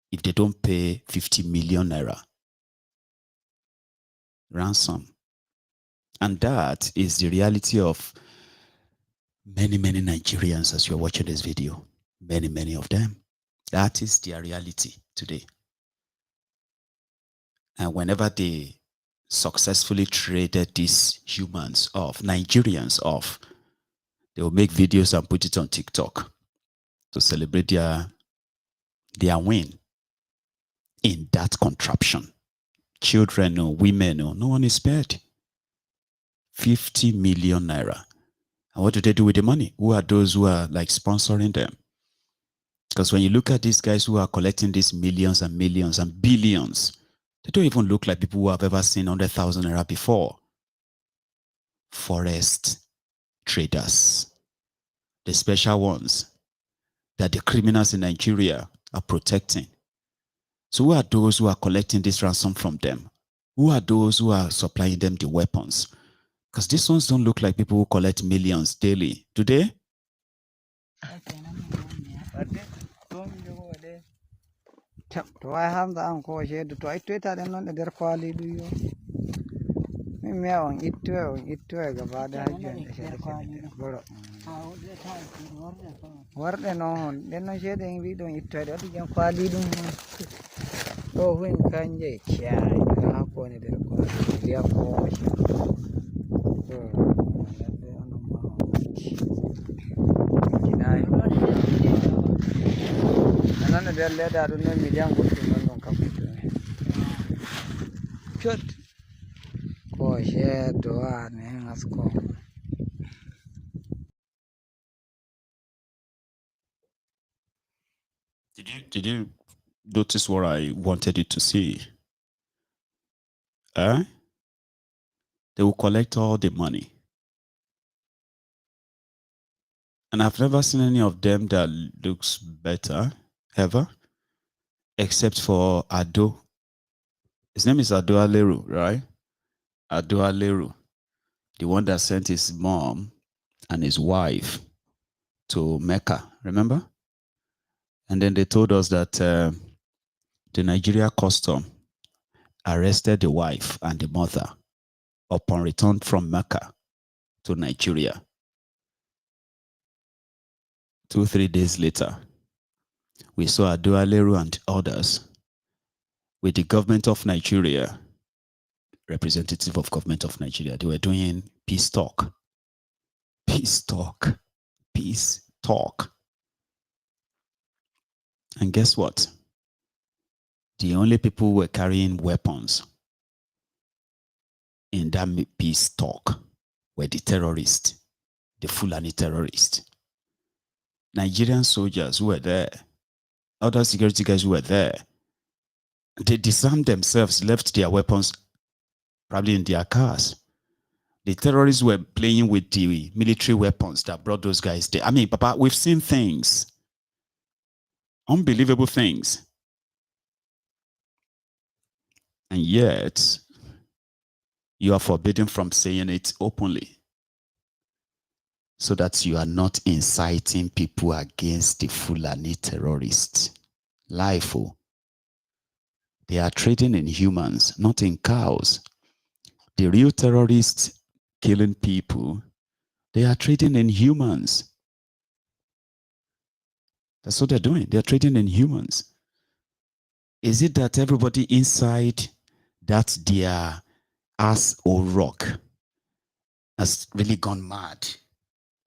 B: if they don't pay 50 million naira ransom. And that is the reality of many, many Nigerians as you're watching this video. Many, many of them. That is their reality today. And whenever they successfully traded these humans off, Nigerians off, they will make videos and put it on TikTok to celebrate their win in that contraption. Children, no, women, no one is spared. 50 million naira. And what do they do with the money? Who are those who are like sponsoring them? Because when you look at these guys who are collecting these millions and millions and billions, they don't even look like people who have ever seen 100,000 naira before. Forest traders, the special ones that the criminals in Nigeria are protecting. So who are those who are collecting this ransom from them? Who are those who are supplying them the weapons? Because these ones don't look like people who collect millions daily. Do they?
J: To I have the uncle here to I tweet at them their quality do you? Me on it to a gavada. What then on? Then I said we don't eat to the young quality. Oh, when can you have one of the quality? Another day later, I don't know million good to know come. Shut. Oh, share door and hang us come.
B: Did you notice what I wanted you to see? They will collect all the money. And I've never seen any of them that looks better, ever, except for Ado. His name is Ado Aleru, right? Ado Aleru, the one that sent his mom and his wife to Mecca, remember? And then they told us that the Nigeria custom arrested the wife and the mother upon return from Mecca to Nigeria. 2-3 days later, we saw Ado Aleru and others with the government of Nigeria, representative of government of Nigeria. They were doing peace talk. Peace talk. Peace talk. And guess what? The only people who were carrying weapons in that peace talk were the terrorists, the Fulani terrorists. Nigerian soldiers who were there, other security guys who were there, they disarmed themselves, left their weapons probably in their cars. The terrorists were playing with the military weapons that brought those guys there. I mean, Papa, we've seen things, unbelievable things. And yet, you are forbidden from saying it openly so that you are not inciting people against the Fulani terrorists. Life, they are trading in humans, not in cows. The real terrorists killing people, they are trading in humans. That's what they're doing. They're trading in humans. Is it that everybody inside that their ass or rock has really gone mad?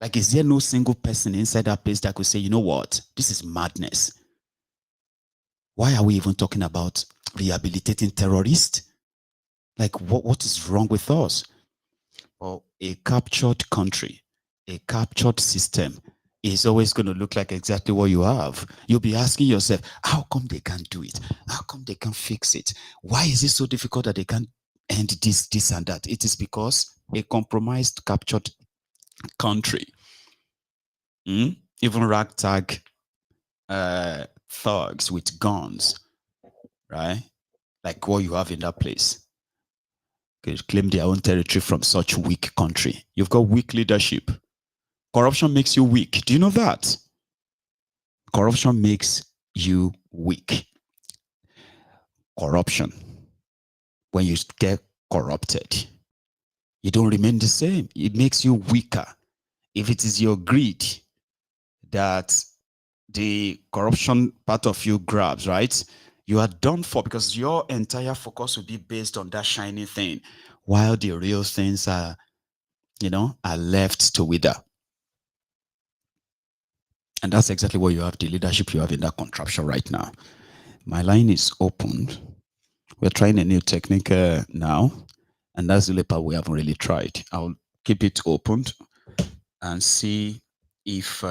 B: Like, is there no single person inside that place that could say, you know what, this is madness? Why are we even talking about rehabilitating terrorists? Like, what is wrong with us? Well, a captured country, a captured system is always going to look like exactly what you have. You'll be asking yourself, how come they can't do it? How come they can't fix it? Why is it so difficult that they can't end this and that? It is because a compromised, captured country, even ragtag thugs with guns, right? Like what you have in that place, claim their own territory from such weak country. You've got weak leadership. Corruption makes you weak. Do you know that? Corruption makes you weak. Corruption. When you get corrupted, you don't remain the same. It makes you weaker. If it is your greed that the corruption part of you grabs, right? You are done for, because your entire focus will be based on that shiny thing, while the real things are, are left to wither. And that's exactly what you have, the leadership you have in that contraption right now. My line is open. We're trying a new technique now, and that's the part we haven't really tried. I'll keep it opened and see if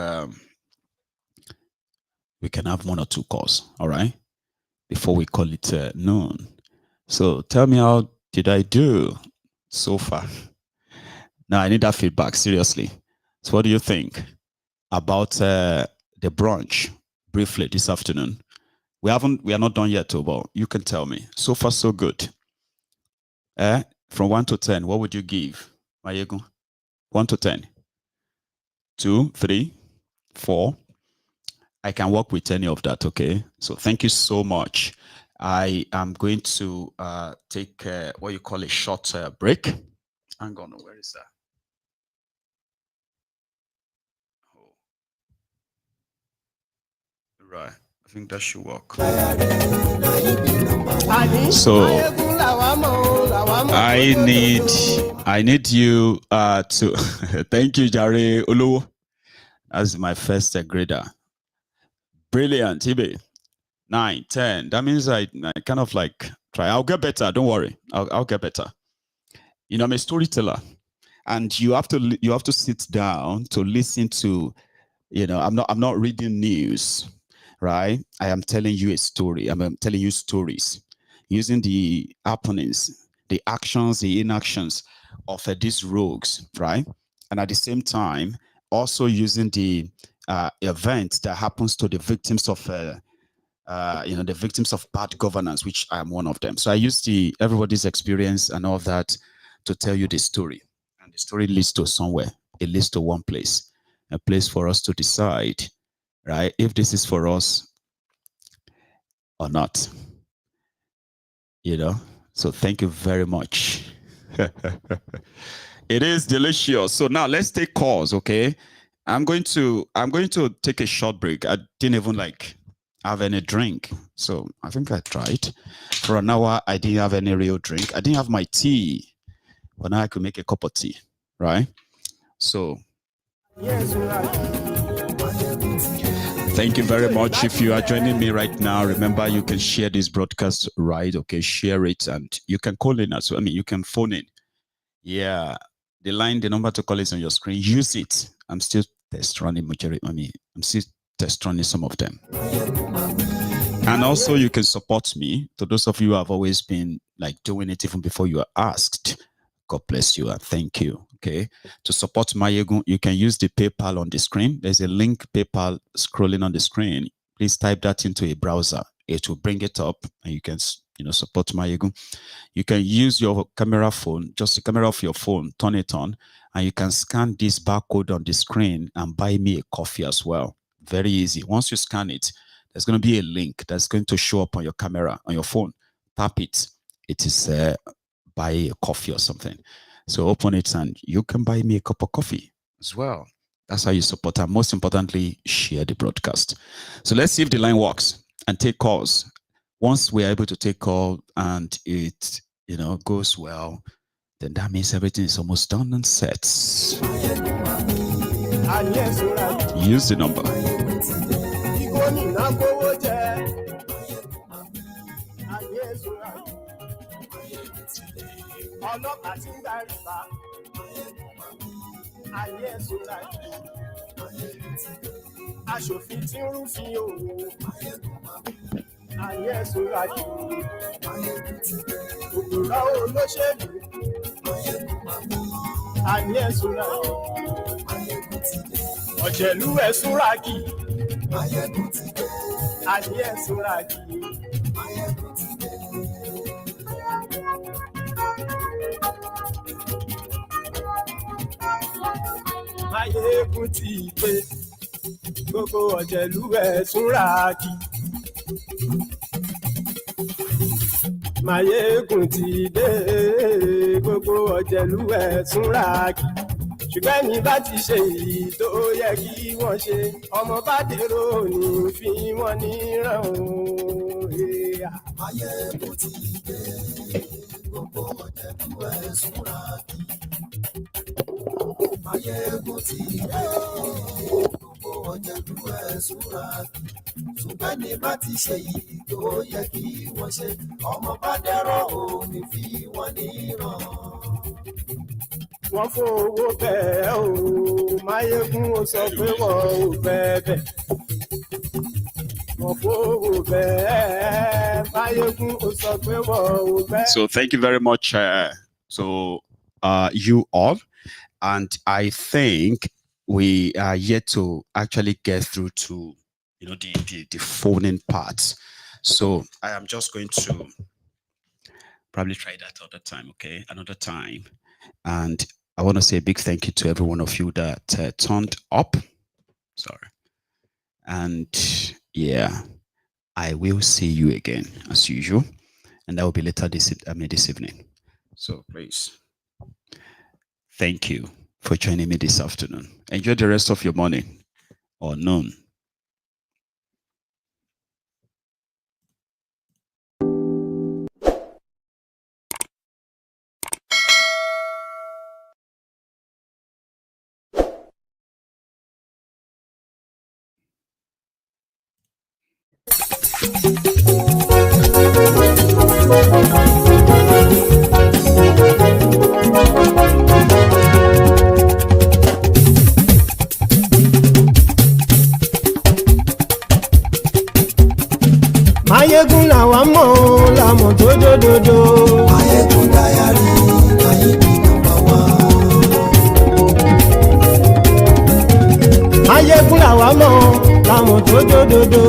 B: we can have 1 or 2 calls, all right? Before we call it noon. So tell me, how did I do so far? Now I need that feedback, seriously. So what do you think about the brunch briefly this afternoon? We are not done yet, but you can tell me. So far, so good. From 1 to 10, what would you give, Maiyegun? 1 to 10. 2, 3, 4. I can work with any of that, okay? So thank you so much. I am going to take what you call a short break. Hang on, where is that? Oh. Right, I think that should work. So I need you to thank you, Jare Olu. That's my first grader. Brilliant, Ibe. 9, 10. That means I kind of like try. I'll get better. Don't worry. I'll get better. You know, I'm a storyteller, and you have to sit down to listen to. You know, I'm not reading news, right? I am telling you a story. I'm telling you stories using the happenings, the actions, the inactions of these rogues, right? And at the same time, also using the event that happens to the victims of the victims of bad governance, which I am one of them. So I use everybody's experience and all that to tell you the story. And the story leads to somewhere. It leads to one place, a place for us to decide, right, if this is for us or not. You know, so thank you very much. It is delicious. So now let's take calls, okay? I'm going to take a short break. I didn't even have any drink. So I think I tried. For an hour, I didn't have any real drink. I didn't have my tea. But now I could make a cup of tea, right? So thank you very much. If you are joining me right now, remember you can share this broadcast, right? Okay, share it, and you can call in as well. I mean, you can phone in. Yeah, the number to call is on your screen. Use it. I'm still test running majority. I mean, I'm still test running some of them. And also, you can support me. To those of you who have always been doing it even before you are asked, God bless you and thank you. Okay, to support Maiyegun, you can use the PayPal on the screen. There's a link PayPal scrolling on the screen. Please type that into a browser. It will bring it up, and you can support Maiyegun. You can use your camera phone, just the camera of your phone, turn it on, and you can scan this barcode on the screen and buy me a coffee as well. Very easy. Once you scan it, there's going to be a link that's going to show up on your camera, on your phone. Tap it. It is buy a coffee or something. So open it and you can buy me a cup of coffee as well. That's how you support, and most importantly, share the broadcast. So let's see if the line works and take calls. Once we're able to take call and it goes well, then that means everything is almost done and set. Use the number.
A: Aṣòfin tí ń rúfin òwò ayé ẹ̀sùnra jù òpùrọ́ olóṣèlú ayé ẹ̀sùnra jù ọ̀jẹ̀lú ẹ̀sùnra jù ayé ẹ̀sùnra jù. Maiyegun ti dé, gbogbo ọ̀jẹ̀lú ẹ̀sùnra jù. Maiyegun ti dé, gbogbo ọ̀jẹ̀lú ẹ̀sùnra jù. Ṣùgbọ́n ní bá ti ṣe èyí tó yẹ kí wọ́n ṣe, ọmọ bá dèrò ní fi wọ́n níran o. Maiyegun ti dé, gbogbo ọ̀jẹ̀lú ẹ̀sùnra jù. Maiyegun ti dé, gbogbo ọ̀jẹ̀lú ẹ̀sùnra jù. Ṣùgbọ́n ní bá ti ṣe èyí tó yẹ kí wọ́n ṣe, ọmọ bá dèrò ní fi wọ́n níran. Wọ́n fowó bẹ́ẹ̀ o, Maiyegun ó sọ pé wọ́n ò bẹ́ẹ̀. Wọ́n fowó bẹ́ẹ̀, Maiyegun ó sọ pé wọ́n ò bẹ́ẹ̀.
B: So thank you very much, you all. And I think we are yet to actually get through to the phoning part. So I am just going to probably try that another time. And I want to say a big thank you to every one of you that turned up. Sorry. And yeah, I will see you again as usual. And that will be later this evening. So please, thank you for joining me this afternoon. Enjoy the rest of your morning or noon.
A: Maiyegun làwa mọ̀ làmọ̀ tó dòdòdò. Maiyegun Diary Nayibi #1. Maiyegun làwa mọ̀ làmọ̀ tó dòdòdò.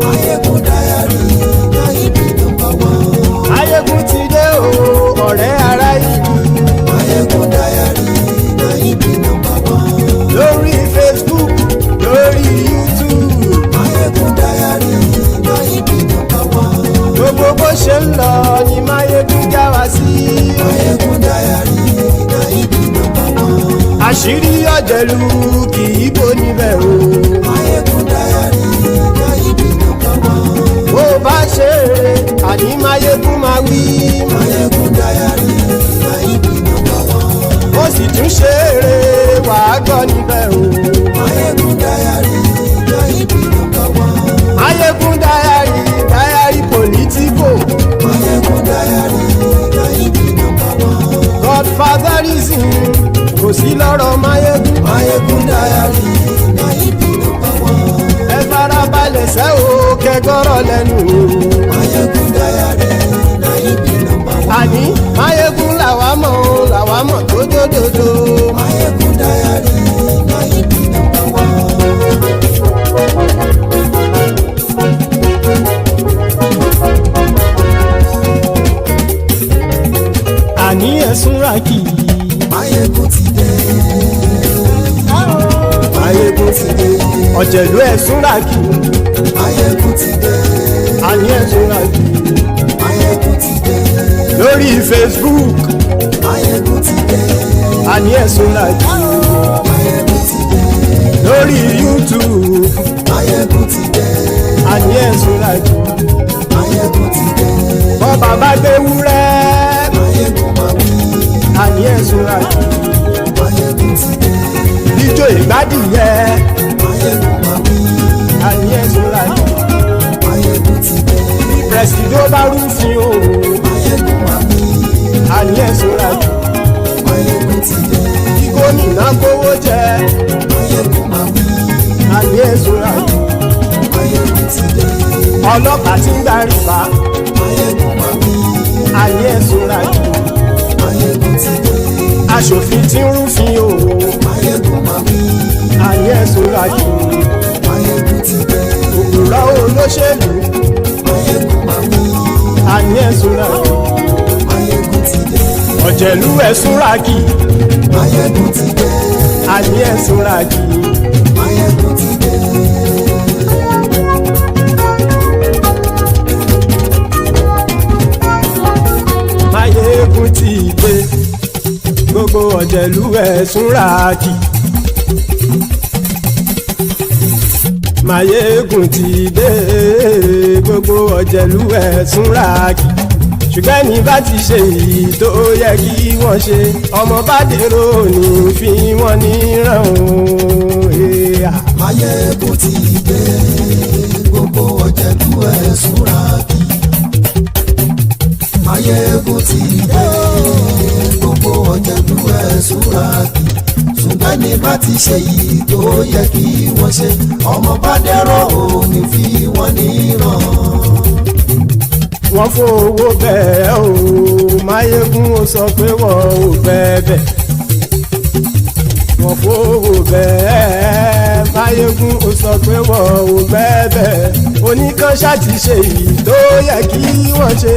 A: Maiyegun Diary Nayibi #1. Maiyegun ti dé o ọ̀rẹ́ ará ìlú. Maiyegun Diary Nayibi #1. Lórí Facebook lórí YouTube. Maiyegun Diary Nayibi #1. Gbogbo bó ṣe ń lọ ni Maiyegun já wa sí. Maiyegun Diary Nayibi #1. Àṣírí ọ̀jẹ̀lú kì í bò níbẹ̀ o. Maiyegun Diary Nayibi #1. Bó bá ṣe eré àní Maiyegun máa wí. Maiyegun Diary Nayibi #1. Ó sì tún ṣe eré wàá gbọ́ níbẹ̀ o. Maiyegun Diary Nayibi #1. Maiyegun Diary politico. Maiyegun Diary Nayibi #1. Godfatherism kò sí lọ́rọ̀ Maiyegun. Maiyegun Diary Nayibi #1. Ẹ farabalẹ̀ sẹ́ o kẹgọ́rọ̀ lẹ́nu o. Maiyegun Diary Nayibi #1. Àní Maiyegun làwa mọ̀ tó dòdòdò. Maiyegun Diary Nayibi #1. Àní ẹ̀sùn rákì. Maiyegun ti dé. Maiyegun ti dé. Ọ̀jẹ̀lú ẹ̀sùn rákì. Maiyegun ti dé. Àní ẹ̀sùn rákì. Maiyegun ti dé. Lórí Facebook. Maiyegun ti dé. Àní ẹ̀sùn rákì. Maiyegun ti dé. Lórí YouTube. Maiyegun ti dé. Àní ẹ̀sùn rákì. Maiyegun ti dé. Bọ́ bàbá gbé wúrẹ́. Maiyegun máa wí. Àní ẹ̀sùn rákì. Maiyegun ti dé. Ijó ìgbádìyẹ. Maiyegun máa wí. Àní ẹ̀sùn rákì. Maiyegun ti dé. Pẹ̀sìdó bá rúfin o. Maiyegun máa wí. Àní ẹ̀sùn rákì. Maiyegun ti dé. Kí gómìnà kówó jẹ. Maiyegun máa wí. Àní ẹ̀sùn rákì. Maiyegun ti dé. Ọlọ́pàá ti ń darí bá. Maiyegun máa wí. Àní ẹ̀sùn rákì. Maiyegun ti dé. Aṣòfin tí ń rúfin o. Maiyegun máa wí. Àní ẹ̀sùn rákì. Maiyegun ti dé. Òpùrọ́ olóṣèlú. Maiyegun máa wí. Àní ẹ̀sùn rákì. Maiyegun ti dé. Ọ̀jẹ̀lú ẹ̀sùn rákì. Maiyegun ti dé. Àní ẹ̀sùn rákì. Maiyegun ti dé. Maiyegun ti dé. Gbogbo ọ̀jẹ̀lú ẹ̀sùn rákì. Maiyegun ti dé. Gbogbo ọ̀jẹ̀lú ẹ̀sùn rákì. Ṣùgbọ́n ní bá ti ṣe èyí tó yẹ kí wọ́n ṣe, ọmọ bá dèrò ní fi wọ́n níran o. Maiyegun ti dé. Gbogbo ọ̀jẹ̀lú ẹ̀sùn rákì. Maiyegun ti dé. Gbogbo ọ̀jẹ̀lú ẹ̀sùn rákì. Ṣùgbọ́n ní bá ti ṣe yìí tó yẹ kí wọ́n ṣe, ọmọ bá dẹ́rọ̀ ò ní fi wọ́n níran. Wọ́n fowó bẹ́ẹ̀ o. Maiyegun ó sọ pé wọ́n ò bẹ́ẹ̀. Wọ́n fowó bẹ́ẹ̀. Maiyegun ó sọ pé wọ́n ò bẹ́ẹ̀.
M: oníkanṣá ti ṣe èyí tó yẹ kí wọ́n ṣe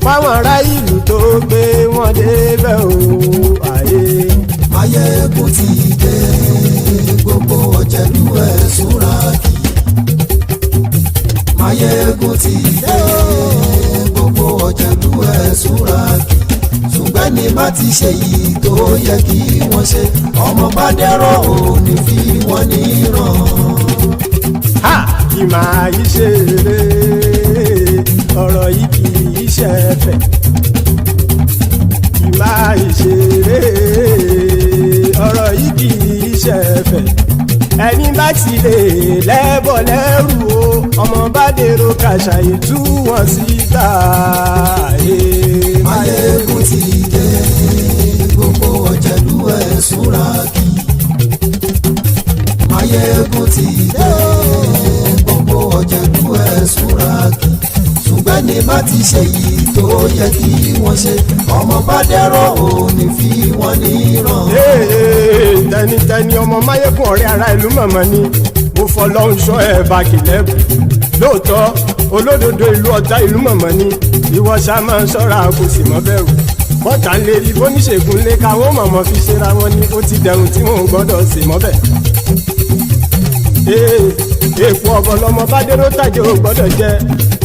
M: fáwọn ará ìlú tó gbé wọn débẹ̀ o àyè.
A: Maiyegun ti dé gbogbo ọ̀jẹ̀lú ẹ̀ súnra kì. Maiyegun ti dé gbogbo ọ̀jẹ̀lú ẹ̀ súnra kì. Ṣùgbọ́n ní bá ti ṣe yìí tó yẹ kí wọ́n ṣe ọmọ bá dẹ́rọ̀ ò ní fi wọ́n níran.
M: Kì máa yí ṣe eré ọ̀rọ̀ yìí kì í ṣe ẹ̀fẹ̀. Kì máa yí ṣe eré ọ̀rọ̀ yìí kì í ṣe ẹ̀fẹ̀. Ẹni bá ti lè lẹ́bọ̀ lẹ́rù o ọmọ bá dèrò kàṣàyè tú wọn síta.
A: Maiyegun ti dé gbogbo ọ̀jẹ̀lú ẹ̀ súnra kì. Maiyegun ti dé gbogbo ọ̀jẹ̀lú ẹ̀ súnra kì. Ṣùgbọ́n ní bá ti ṣe yìí tó yẹ kí wọ́n ṣe ọmọ bá dẹ́rọ̀ ò ní fi wọ́n níran.
M: Tẹnitẹni ọmọ Maiyegun ọ̀rẹ́ ara ìlú mọ̀mọ́ ni mo fọlọ́hún ṣọ́ ẹ̀ bá kìlẹ́bù. Lóòótọ́ olódodo ìlú ọ̀tá ìlú mọ̀mọ́ ni ìwọ ṣá máa ń ṣọ́ra kò sì mọ́ bẹ̀rù. Bọ́tà ń lè rí bóníṣègùn lé káwọn mọ̀mọ́ fi ṣera wọn ni ó ti dẹrùn tí wọn ò gbọ́dọ̀ sè mọ́bẹ̀. Èèpo ọ̀bọ lọmọ bá dérò tàjẹ́ ò gbọ́dọ̀ jẹ́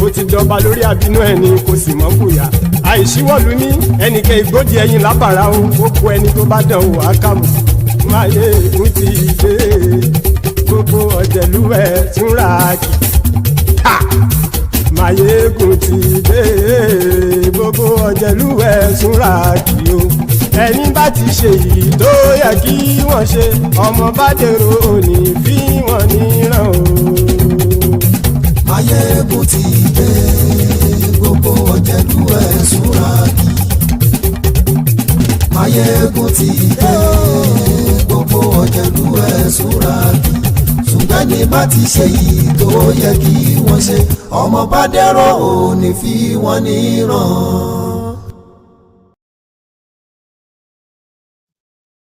M: ó ti dọba lórí àbínú ẹni kò sì mọ́ fòyà. Àìsíwọ́lu ní ẹnìkẹ́ ìgbódì ẹyin lábàrá o ó kó ẹni tó bá dán o àkàmù. Maiyegun ti dé gbogbo ọ̀jẹ̀lú ẹ̀ túnra kì. Maiyegun ti dé gbogbo ọ̀jẹ̀lú ẹ̀ túnra kì o. Ẹni bá ti ṣe yìí tó yẹ kí wọ́n ṣe ọmọ bá dèrò òní fi wọ́n níran o.
A: Maiyegun ti dé gbogbo ọ̀jẹ̀lú ẹ̀ súnra kì. Maiyegun ti dé gbogbo ọ̀jẹ̀lú ẹ̀ súnra kì. Ṣùgbọ́n ní bá ti ṣe yìí tó yẹ kí wọ́n ṣe ọmọ bá dẹ́rọ̀ ò ní fi wọ́n níran.